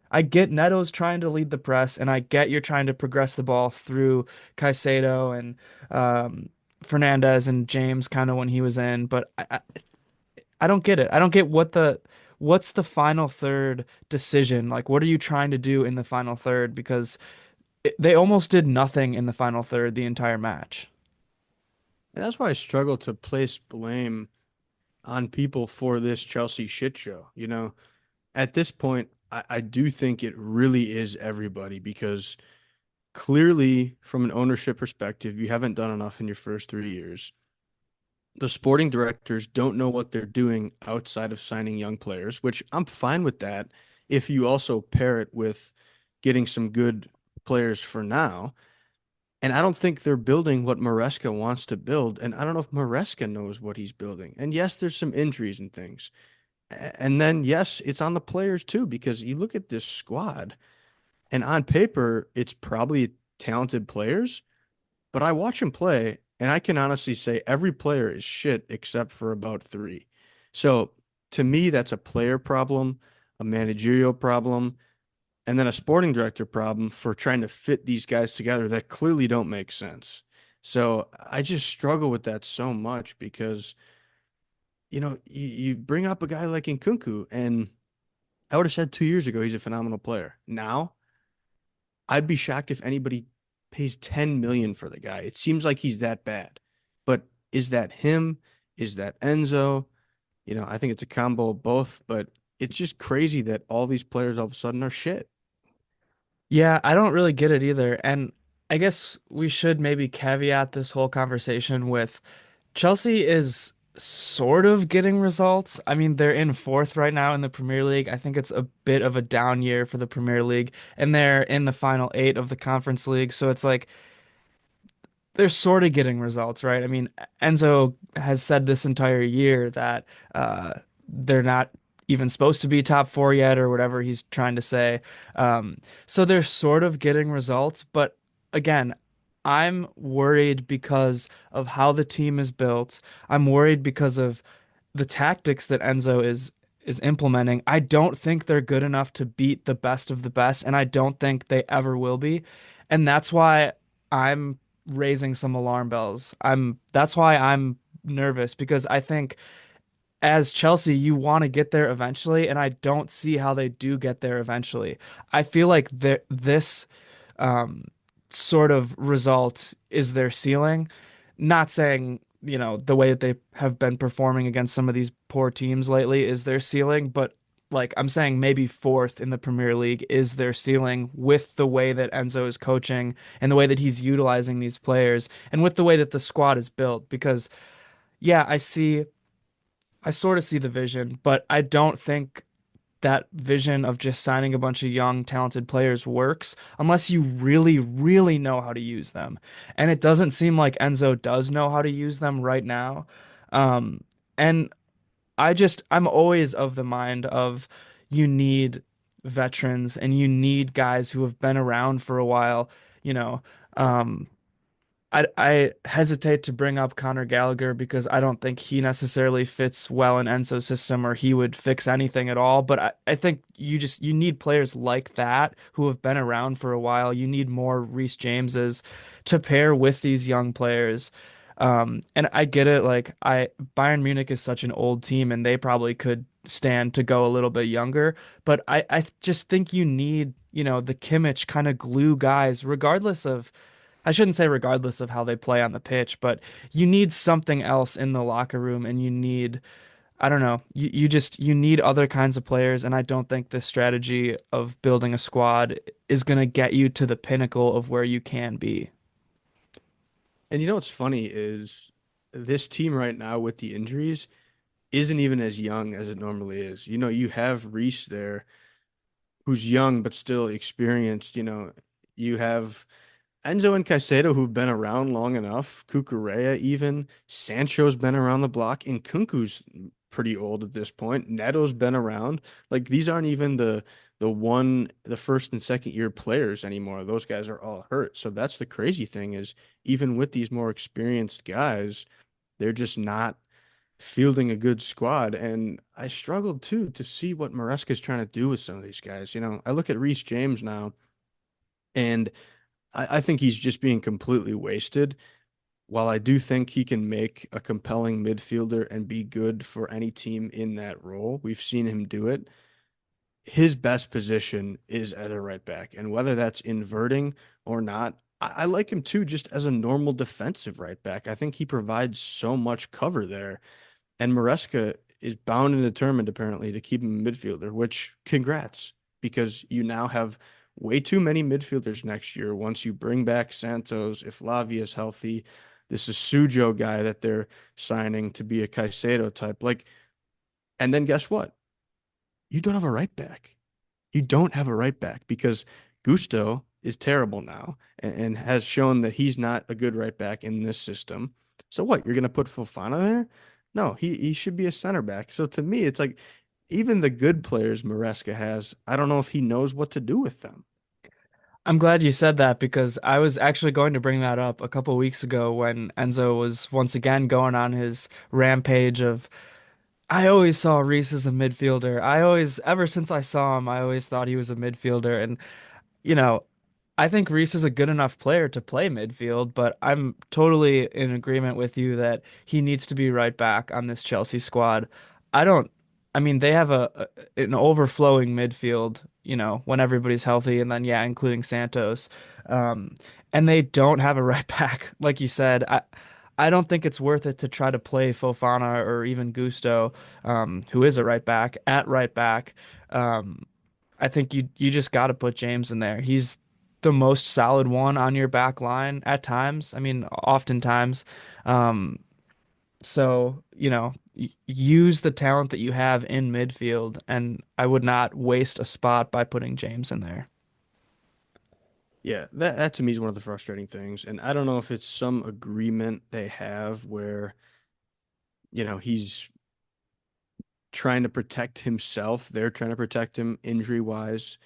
I get Neto's trying to lead the press, and I get you're trying to progress the ball through Caicedo and um, Fernandez and James kind of when he was in, but I don't get it. I don't get what's the final third decision. Like, what are you trying to do in the final third? Because they almost did nothing in the final third the entire match. And that's why I struggle to place blame on people for this Chelsea shit show. At this point, I do think it really is everybody because clearly, from an ownership perspective, you haven't done enough in your first 3 years. The sporting directors don't know what they're doing outside of signing young players, which I'm fine with that if you also pair it with getting some good players for now. And I don't think they're building what Maresca wants to build. And I don't know if Maresca knows what he's building. And yes, there's some injuries and things. And then, yes, it's on the players too, because you look at this squad and on paper, it's probably talented players, but I watch him play and I can honestly say every player is shit except for about three. So to me, that's a player problem, a managerial problem, and then a sporting director problem for trying to fit these guys together that clearly don't make sense. So I just struggle with that so much because, you bring up a guy like Nkunku, and I would have said 2 years ago he's a phenomenal player. Now, I'd be shocked if anybody pays 10 million for the guy. It seems like he's that bad. But is that him? Is that Enzo? I think it's a combo of both, but it's just crazy that all these players all of a sudden are shit. Yeah, I don't really get it either. And I guess we should maybe caveat this whole conversation with Chelsea is sort of getting results. I mean, they're in fourth right now in the Premier League. I think it's a bit of a down year for the Premier League, and they're in the final eight of the Conference League. So it's like they're sort of getting results, right? I mean, Enzo has said this entire year that they're not even supposed to be top four yet, or whatever he's trying to say. So they're sort of getting results, but again, I'm worried because of how the team is built. I'm worried because of the tactics that Enzo is implementing. I don't think they're good enough to beat the best of the best, and I don't think they ever will be. And that's why I'm raising some alarm bells. That's why I'm nervous because I think as Chelsea, you want to get there eventually, and I don't see how they do get there eventually. I feel like this um, sort of result is their ceiling. Not saying, the way that they have been performing against some of these poor teams lately is their ceiling, but like I'm saying, maybe fourth in the Premier League is their ceiling with the way that Enzo is coaching and the way that he's utilizing these players and with the way that the squad is built. Because, yeah, I sort of see the vision, but I don't think that vision of just signing a bunch of young, talented players works unless you really, really know how to use them. And it doesn't seem like Enzo does know how to use them right now. Um, and I'm always of the mind of you need veterans and you need guys who have been around for a while, you know. Um, I hesitate to bring up Conor Gallagher because I don't think he necessarily fits well in Enzo's system or he would fix anything at all. But I think you need players like that who have been around for a while. You need more Reece Jameses to pair with these young players. And I get it, like Bayern Munich is such an old team and they probably could stand to go a little bit younger. But I just think you need, the Kimmich kind of glue guys, regardless of I shouldn't say regardless of how they play on the pitch, but you need something else in the locker room and you need, I don't know, you need other kinds of players. And I don't think this strategy of building a squad is going to get you to the pinnacle of where you can be. And you know what's funny is this team right now with the injuries isn't even as young as it normally is. You know, you have Reese there who's young but still experienced. You know, you have Enzo and Caicedo who've been around long enough. Cucurella even. Sancho's been around the block. And Kunku's pretty old at this point. Neto's been around. Like these aren't even the first and second year players anymore. Those guys are all hurt. So that's the crazy thing is even with these more experienced guys, they're just not fielding a good squad. And I struggled too to see what Maresca's trying to do with some of these guys. You know, I look at Reece James now, and I think he's just being completely wasted. While I do think he can make a compelling midfielder and be good for any team in that role, we've seen him do it. His best position is at a right back. And whether that's inverting or not, I like him too, just as a normal defensive right back. I think he provides so much cover there. And Maresca is bound and determined, apparently, to keep him a midfielder, which congrats, because you now have way too many midfielders next year. Once you bring back Santos, if Lavia is healthy, this is Sujo guy that they're signing to be a Caicedo type. Like, and then guess what? You don't have a right back. You don't have a right back because Gusto is terrible now and has shown that he's not a good right back in this system. So what? You're gonna put Fofana there? No, he should be a center back. So to me, it's like even the good players Maresca has, I don't know if he knows what to do with them. I'm glad you said that because I was actually going to bring that up a couple weeks ago when Enzo was once again going on his rampage of I always saw Reese as a midfielder. Ever since I saw him, I always thought he was a midfielder. And you know, I think Reese is a good enough player to play midfield, but I'm totally in agreement with you that he needs to be right back on this Chelsea squad. I don't, I mean, they have an overflowing midfield, when everybody's healthy, and then yeah, including Santos. Um, and they don't have a right back, like you said. I don't think it's worth it to try to play Fofana or even Gusto, who is a right back, at right back. Um, I think you just got to put James in there. He's the most solid one on your back line at times. I mean, oftentimes. Um, so, use the talent that you have in midfield, and I would not waste a spot by putting James in there. Yeah, that to me is one of the frustrating things. And I don't know if it's some agreement they have where, he's trying to protect himself. They're trying to protect him injury wise.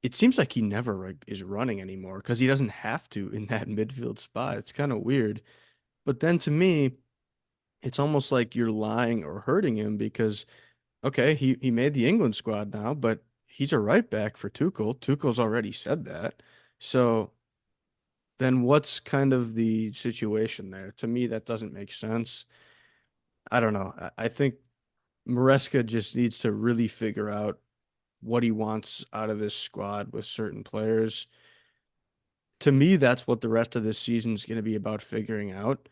It seems like he never like, is running anymore because he doesn't have to in that midfield spot. It's kind of weird. But then to me, it's almost like you're lying or hurting him because okay, he made the England squad now, but he's a right back for Tuchel. Tuchel's already said that. So then what's kind of the situation there? To me, that doesn't make sense. I don't know. I think Maresca just needs to really figure out what he wants out of this squad with certain players. To me, that's what the rest of this season is going to be about figuring out.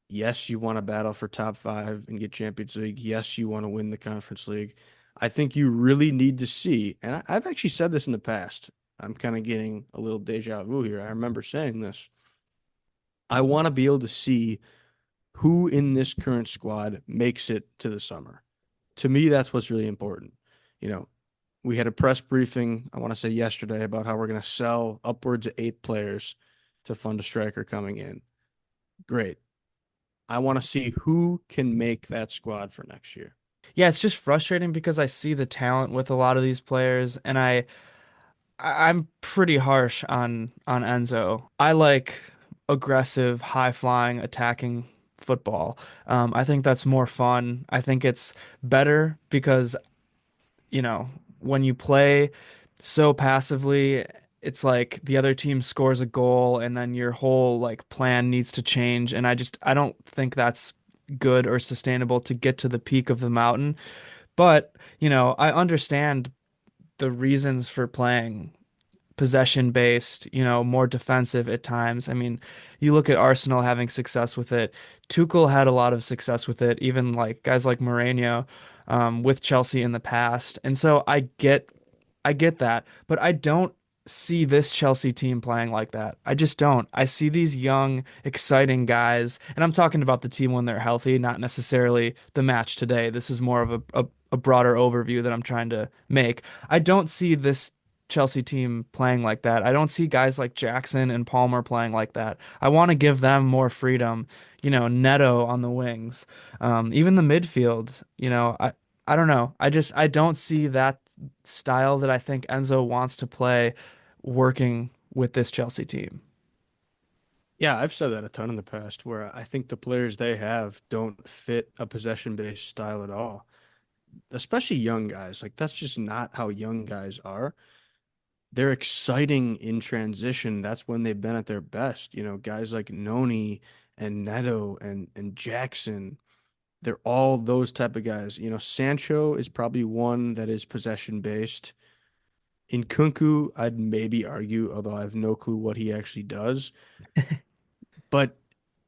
Yes, you want to battle for top five and get Champions League. Yes, you want to win the Conference League. I think you really need to see, and I've actually said this in the past. I'm kind of getting a little deja vu here. I remember saying this. I want to be able to see who in this current squad makes it to the summer. To me, that's what's really important. You know, We had a press briefing, I want to say yesterday, about how we're going to sell upwards of 8 players to fund a striker coming in. Great. I want to see who can make that squad for next year. Yeah, it's just frustrating because I see the talent with a lot of these players, and I'm pretty harsh on Enzo. I like aggressive, high-flying, attacking football. I think that's more fun. I think it's better because, when you play so passively, it's like the other team scores a goal and then your whole like plan needs to change. And I don't think that's good or sustainable to get to the peak of the mountain. But, I understand the reasons for playing possession based, more defensive at times. I mean, you look at Arsenal having success with it. Tuchel had a lot of success with it, even like guys like Mourinho with Chelsea in the past. And so I get that, but I don't see this Chelsea team playing like that. I just don't. I see these young, exciting guys, and I'm talking about the team when they're healthy, not necessarily the match today. This is more of a broader overview that I'm trying to make. I don't see this Chelsea team playing like that. I don't see guys like Jackson and Palmer playing like that. I want to give them more freedom, Neto on the wings, even the midfield, I don't know. I don't see that style that I think Enzo wants to play working with this Chelsea team. Yeah, I've said that a ton in the past where I think the players they have don't fit a possession-based style at all, especially young guys. Like that's just not how young guys are. They're exciting in transition. That's when they've been at their best. Guys like Noni and Neto and Jackson, they're all those type of guys. Sancho is probably one that is possession based. In Kunku, I'd maybe argue, although I have no clue what he actually does. But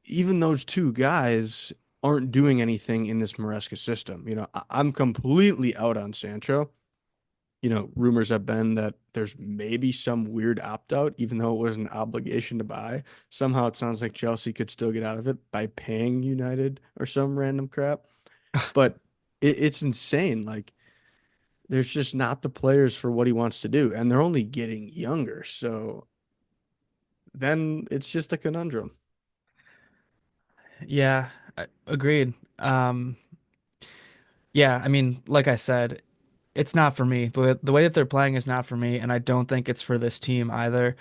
even those two guys aren't doing anything in this Maresca system. I'm completely out on Sancho. Rumors have been that there's maybe some weird opt out, even though it was an obligation to buy. Somehow it sounds like Chelsea could still get out of it by paying United or some random crap. But it's insane. Like, there's just not the players for what he wants to do, and they're only getting younger. So then it's just a conundrum. Yeah, agreed. Yeah, I mean, like I said, it's not for me. The way that they're playing is not for me, and I don't think it's for this team either.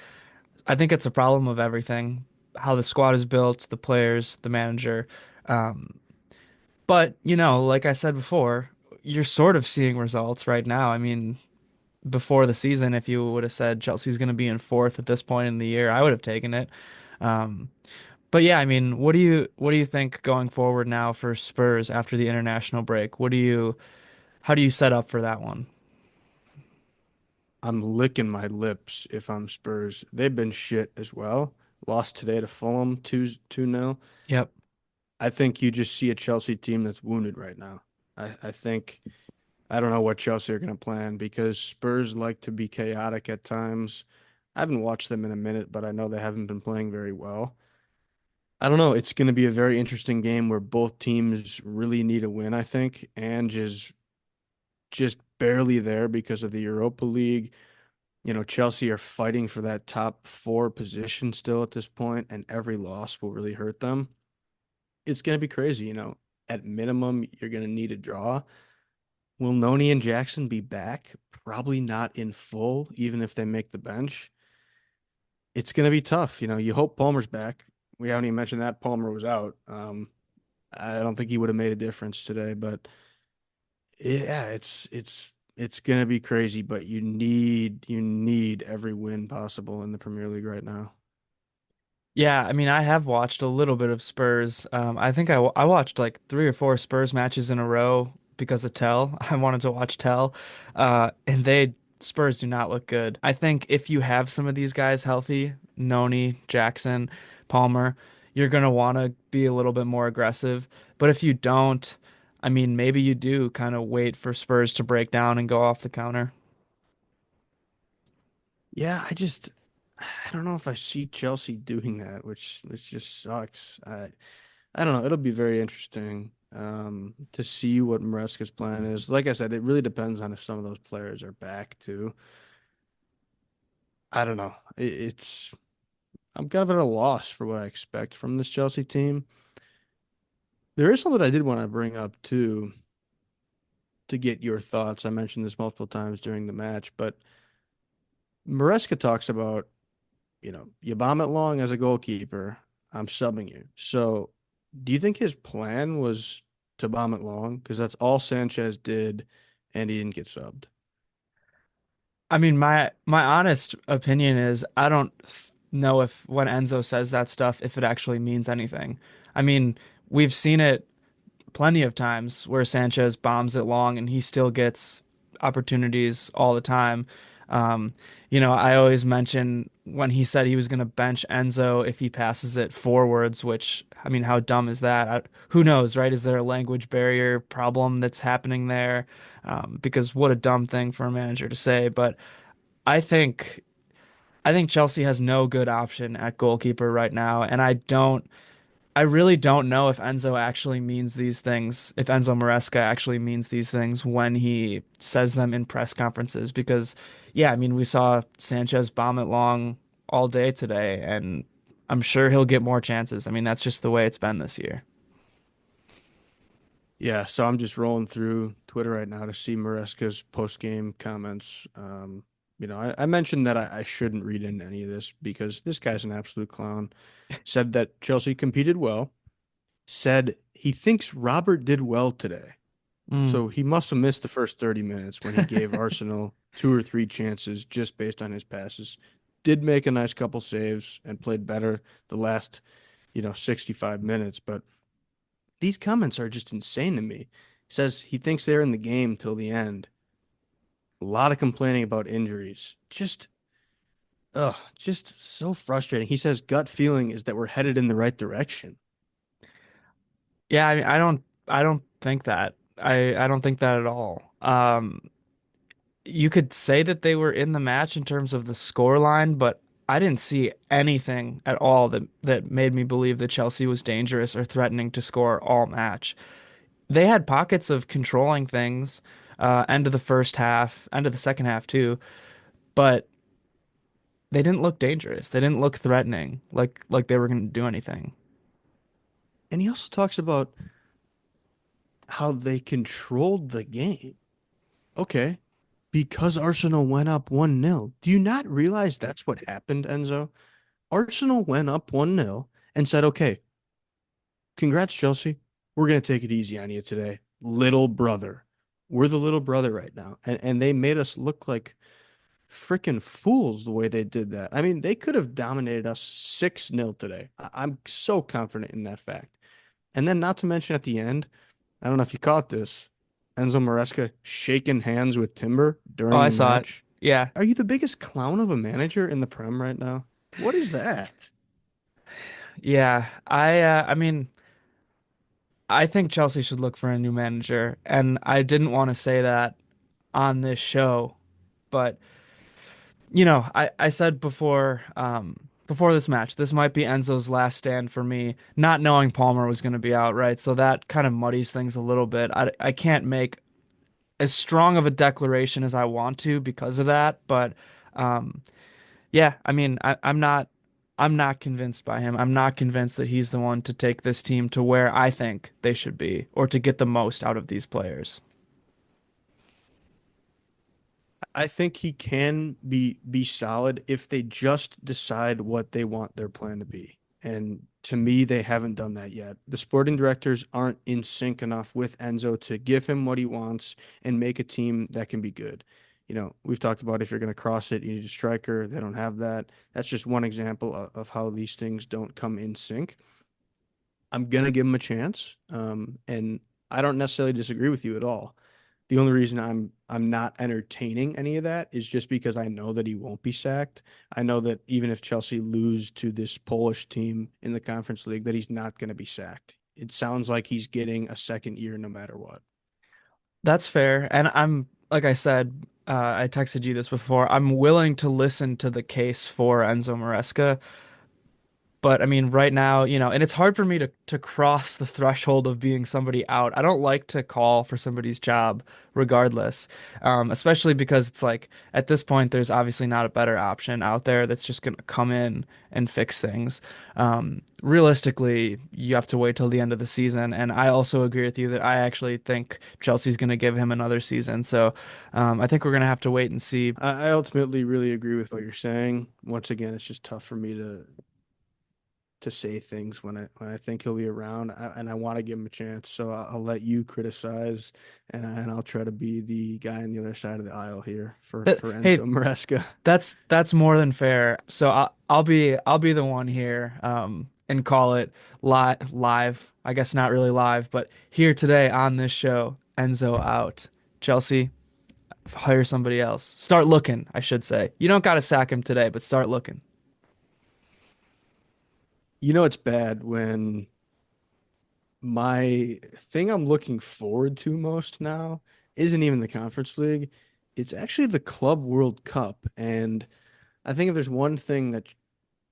I think it's a problem of everything, how the squad is built, the players, the manager. Um, but, like I said before, you're sort of seeing results right now. I mean, before the season, if you would have said Chelsea's going to be in fourth at this point in the year, I would have taken it. Um, but yeah, I mean, what do you think going forward now for Spurs after the international break? How do you set up for that one? I'm licking my lips if I'm Spurs. They've been shit as well. Lost today to Fulham 2-0. Yep. I think you just see a Chelsea team that's wounded right now. I think I don't know what Chelsea are going to plan because Spurs like to be chaotic at times. I haven't watched them in a minute, but I know they haven't been playing very well. I don't know. It's going to be a very interesting game where both teams really need a win, I think, and just barely there because of the Europa League. Chelsea are fighting for that top four position still at this point, and every loss will really hurt them. It's going to be crazy. At minimum, you're going to need a draw. Will Noni and Jackson be back? Probably not in full, even if they make the bench. It's going to be tough. You hope Palmer's back. We haven't even mentioned that Palmer was out. I don't think he would have made a difference today, but yeah, it's going to be crazy, but you need every win possible in the Premier League right now. Yeah, I mean, I have watched a little bit of Spurs. I think I watched like three or four Spurs matches in a row because of Tell. I wanted to watch Tell, and Spurs do not look good. I think if you have some of these guys healthy, Noni, Jackson, Palmer, you're gonna want to be a little bit more aggressive. But if you don't, I mean, maybe you do kind of wait for Spurs to break down and go off the counter. Yeah, I don't know if I see Chelsea doing that, which just sucks. I don't know. It'll be very interesting. to see what Maresca's plan is. Like I said, it really depends on if some of those players are back too. I don't know. I'm kind of at a loss for what I expect from this Chelsea team. There is something I did want to bring up too to get your thoughts. I mentioned this multiple times during the match, but Maresca talks about, you bomb it long as a goalkeeper, I'm subbing you. So, do you think his plan was to bomb it long? Because that's all Sanchez did, and he didn't get subbed. I mean, my honest opinion is I don't know if when Enzo says that stuff, if it actually means anything. I mean, we've seen it plenty of times where Sanchez bombs it long and he still gets opportunities all the time. Um, I always mention when he said he was going to bench Enzo if he passes it forwards, which, I mean, how dumb is that? Who knows, right? Is there a language barrier problem that's happening there? Because what a dumb thing for a manager to say. But I think I think Chelsea has no good option at goalkeeper right now, and I really don't know if Enzo actually means these things, if Enzo Maresca actually means these things when he says them in press conferences. Because, yeah, I mean, we saw Sanchez bomb it long all day today, and I'm sure he'll get more chances. I mean, that's just the way it's been this year. Yeah, so I'm just rolling through Twitter right now to see Maresca's post-game comments. I mentioned that I shouldn't read into any of this because this guy's an absolute clown. Said that Chelsea competed well, said he thinks Robert did well today. Mm. So he must have missed the first 30 minutes when he gave Arsenal two or three chances just based on his passes. Did make a nice couple saves and played better the last, 65 minutes. But these comments are just insane to me. He says he thinks they're in the game till the end. A lot of complaining about injuries. Just so frustrating. He says gut feeling is that we're headed in the right direction. Yeah, I mean, I don't think that. I don't think that at all. You could say that they were in the match in terms of the score line, but I didn't see anything at all that made me believe that Chelsea was dangerous or threatening to score all match. They had pockets of controlling things, end of the first half, end of the second half too, but they didn't look dangerous. They didn't look threatening, like they were going to do anything. And he also talks about how they controlled the game. Okay, because Arsenal went up 1-0. Do you not realize that's what happened, Enzo? Arsenal went up 1-0 and said, okay, congrats, Chelsea. We're going to take it easy on you today. Little brother. We're the little brother right now. And they made us look like freaking fools the way they did that. I mean, they could have dominated us 6-0 today. I'm so confident in that fact. And then, not to mention at the end, I don't know if you caught this, Enzo Maresca shaking hands with Timber Oh, during I the saw it. match. Yeah. Are you the biggest clown of a manager in the Prem right now? What is that? Yeah. I mean, I think Chelsea should look for a new manager, and I didn't want to say that on this show, but I said before this match, this might be Enzo's last stand for me, not knowing Palmer was going to be out, right? So that kind of muddies things a little bit. I can't make as strong of a declaration as I want to because of that, but um, yeah, I mean, I'm not convinced by him. I'm not convinced that he's the one to take this team to where I think they should be or to get the most out of these players. I think he can be solid if they just decide what they want their plan to be. And to me, they haven't done that yet. The sporting directors aren't in sync enough with Enzo to give him what he wants and make a team that can be good. We've talked about if you're going to cross it, you need a striker. They don't have that. That's just one example of how these things don't come in sync. I'm gonna give him a chance. And I don't necessarily disagree with you at all. The only reason I'm not entertaining any of that is just because I know that he won't be sacked. I know that even if Chelsea lose to this Polish team in the Conference League, that he's not going to be sacked. It sounds like he's getting a second year no matter what. That's fair. And I'm, like I said, I texted you this before. I'm willing to listen to the case for Enzo Maresca, But I mean, right now, and it's hard for me to cross the threshold of being somebody out. I don't like to call for somebody's job regardless, especially because it's like at this point, there's obviously not a better option out there that's just going to come in and fix things. Realistically, you have to wait till the end of the season, and I also agree with you that I actually think Chelsea's going to give him another season. So, I think we're going to have to wait and see. I ultimately really agree with what you're saying. Once again, it's just tough for me to say things when I think he'll be around, and I want to give him a chance. So I'll let you criticize, and I'll try to be the guy on the other side of the aisle here for Hey, Enzo Maresca. that's more than fair. So I'll be the one here and call it live. I guess not really live, but here today on this show, Enzo out. Chelsea, hire somebody else. Start looking, I should say. You don't got to sack him today, but start looking. You know it's bad when my thing I'm looking forward to most now isn't even the Conference League. It's actually the Club World Cup. And I think if there's one thing that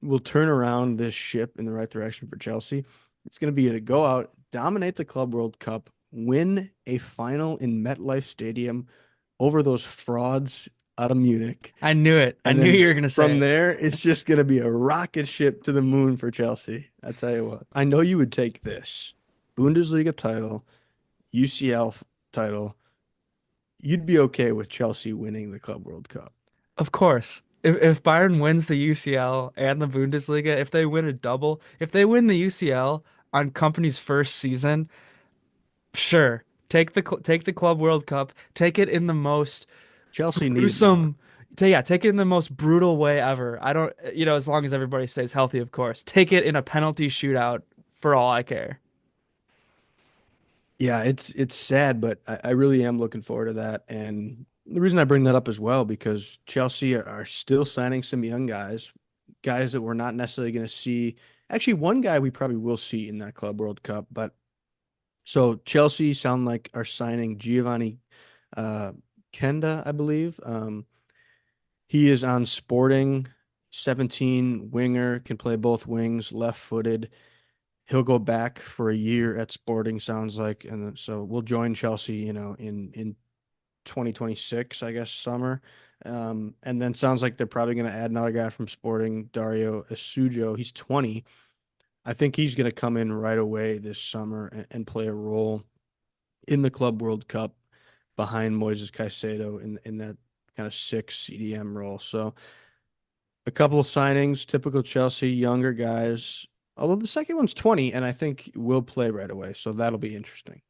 will turn around this ship in the right direction for Chelsea, it's going to be to go out, dominate the Club World Cup, win a final in MetLife Stadium over those frauds out of Munich. I knew it. I And knew then you were gonna say from it. there, it's just going to be a rocket ship to the moon for Chelsea. I tell you what, I know you would take this Bundesliga title, UCL title. You'd be okay with Chelsea winning the Club World Cup. Of course. If Bayern wins the UCL and the Bundesliga, if they win a double, if they win the UCL on Company's first season, sure. Take the Club World Cup. Take it in the most Chelsea needed more. gruesome. Yeah, take it in the most brutal way ever. I don't, as long as everybody stays healthy, of course. Take it in a penalty shootout for all I care. Yeah, it's sad, but I really am looking forward to that. And the reason I bring that up as well, because Chelsea are still signing some young guys, guys that we're not necessarily going to see. Actually, one guy we probably will see in that Club World Cup. But so Chelsea sound like are signing Giovanni uh, Kenda, I believe. He is on Sporting, 17 winger, can play both wings, left-footed. He'll go back for a year at Sporting, sounds like, and so we'll join Chelsea, in 2026, I guess, summer. And then sounds like they're probably going to add another guy from Sporting, Dario Asujo. He's 20. I think he's going to come in right away this summer and play a role in the Club World Cup behind Moises Caicedo in that kind of six CDM role. So a couple of signings, typical Chelsea, younger guys. Although the second one's 20, and I think will play right away, so that'll be interesting.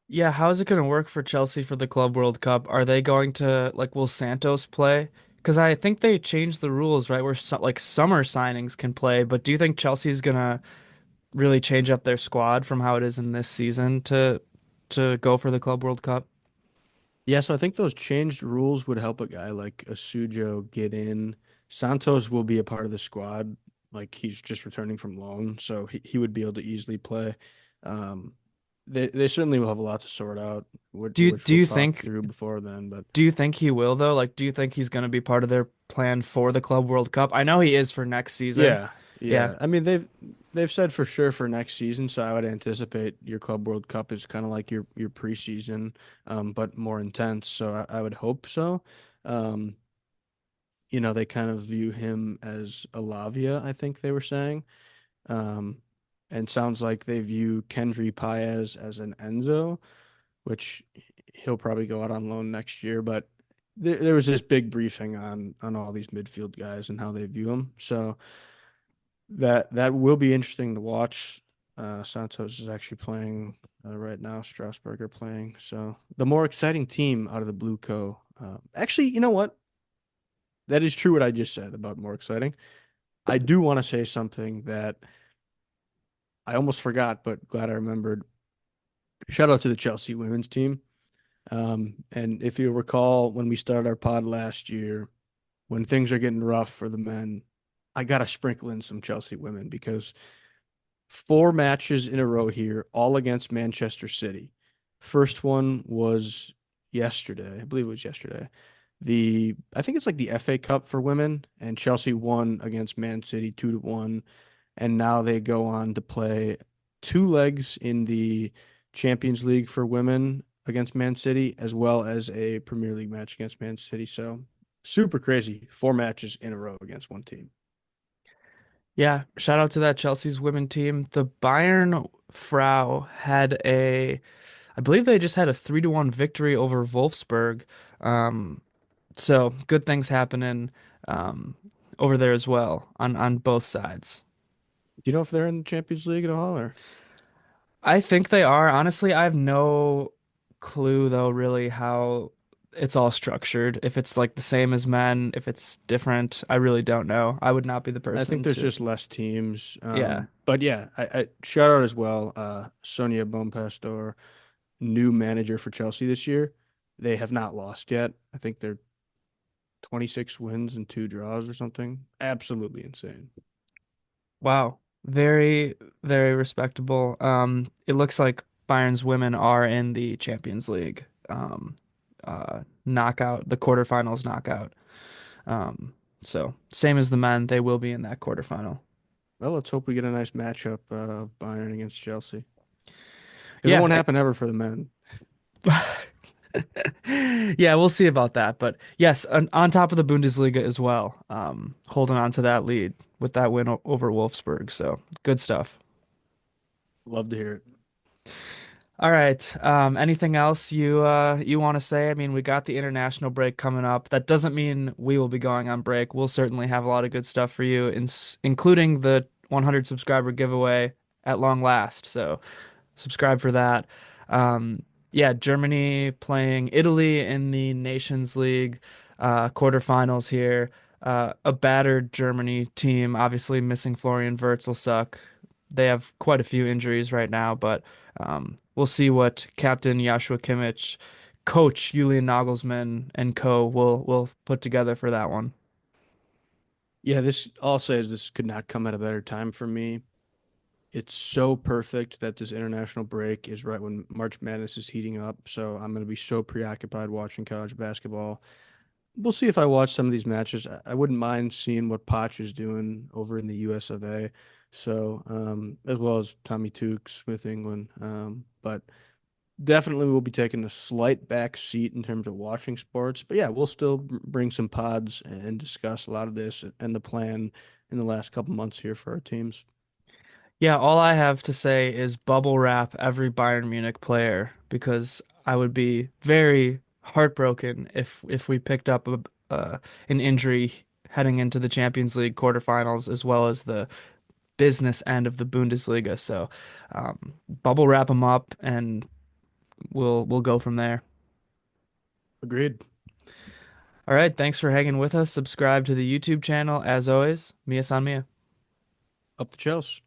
Yeah, how is it going to work for Chelsea for the Club World Cup? Are they going to like will Santos play? Because I think they changed the rules, right? Where like summer signings can play, but do you think Chelsea's gonna really change up their squad from how it is in this season to go for the Club World Cup? Yeah, so I think those changed rules would help a guy like Asujo get in. Santos will be a part of the squad, like he's just returning from loan, so he would be able to easily play. Um, they certainly will have a lot to sort out, which, Do you which do we'll you talk think through before then. But do you think he will though? Like, do you think he's going to be part of their plan for the Club World Cup? I know he is for next season. yeah, Yeah. yeah. I mean, they've said for sure for next season, so I would anticipate your Club World Cup is kind of like your preseason, but more intense. So I would hope so. Um, they kind of view him as a Lavia, I think they were saying. Um, and sounds like they view Kendry Paez as an Enzo, which he'll probably go out on loan next year. But there was this big briefing on all these midfield guys and how they view them. So that will be interesting to watch. Santos is actually playing right now. Strasbourg are playing. So the more exciting team out of the Blue Co. Actually, you know what? That is true what I just said about more exciting. I do want to say something that I almost forgot, but glad I remembered. Shout out to the Chelsea women's team. And if you recall, when we started our pod last year, when things are getting rough for the men, I got to sprinkle in some Chelsea women because 4 matches in a row here, all against Manchester City. First one was yesterday. I believe it was yesterday. I think it's like the FA Cup for women, and Chelsea won against Man City 2-1. and now they go on to play two legs in the Champions League for women against Man City, as well as a Premier League match against Man City. So super crazy. Four matches in a row against one team. Yeah, shout out to that Chelsea's women team. The Bayern Frau had I believe they just had a 3-1 victory over Wolfsburg. Um, so good things happening um, over there as well on both sides. Do you know if they're in the Champions League at all, or I think they are. Honestly, I have no clue though, really, how it's all structured. If it's like the same as men, if it's different, I really don't know. I would not be the I think person there's to. just less teams. Yeah. But yeah, I shout out as well, Sonia Bonpastor, new manager for Chelsea this year. They have not lost yet. I think they're 26 wins and two draws or something. Absolutely insane. Wow. Very, very respectable. It looks like Bayern's women are in the Champions League knockout, the quarterfinals knockout. Um, so same as the men, they will be in that quarterfinal. Well, let's hope we get a nice matchup of Bayern against Chelsea because it Yeah, won't happen ever for the men. yeah, we'll see about that. But yes, on top of the Bundesliga as well, holding on to that lead with that win over Wolfsburg. So good stuff. Love to hear it. All right. Anything else you want to say? I mean, we got the international break coming up. That doesn't mean we will be going on break. We'll certainly have a lot of good stuff for you, including the 100 subscriber giveaway at long last. So subscribe for that. Um, yeah, Germany playing Italy in the Nations League quarterfinals here. A battered Germany team, obviously missing Florian Wirtz will suck. They have quite a few injuries right now, but we'll see what Captain Joshua Kimmich, Coach Julian Nagelsmann, and co will put together for that one. Yeah, this I'll say is this could not come at a better time for me. It's so perfect that this international break is right when March Madness is heating up. So I'm going to be so preoccupied watching college basketball. We'll see if I watch some of these matches. I wouldn't mind seeing what Poch is doing over in the US of A. So, as well as Tommy Tukes with England. But definitely we'll be taking a slight back seat in terms of watching sports. But yeah, we'll still bring some pods and discuss a lot of this and the plan in the last couple months here for our teams. Yeah, all I have to say is bubble wrap every Bayern Munich player because I would be very heartbroken if we picked up an injury heading into the Champions League quarterfinals as well as the business end of the Bundesliga. So bubble wrap them up and we'll go from there. Agreed. All right, thanks for hanging with us. Subscribe to the YouTube channel as always. Mia san Mia. Up the Chelsea.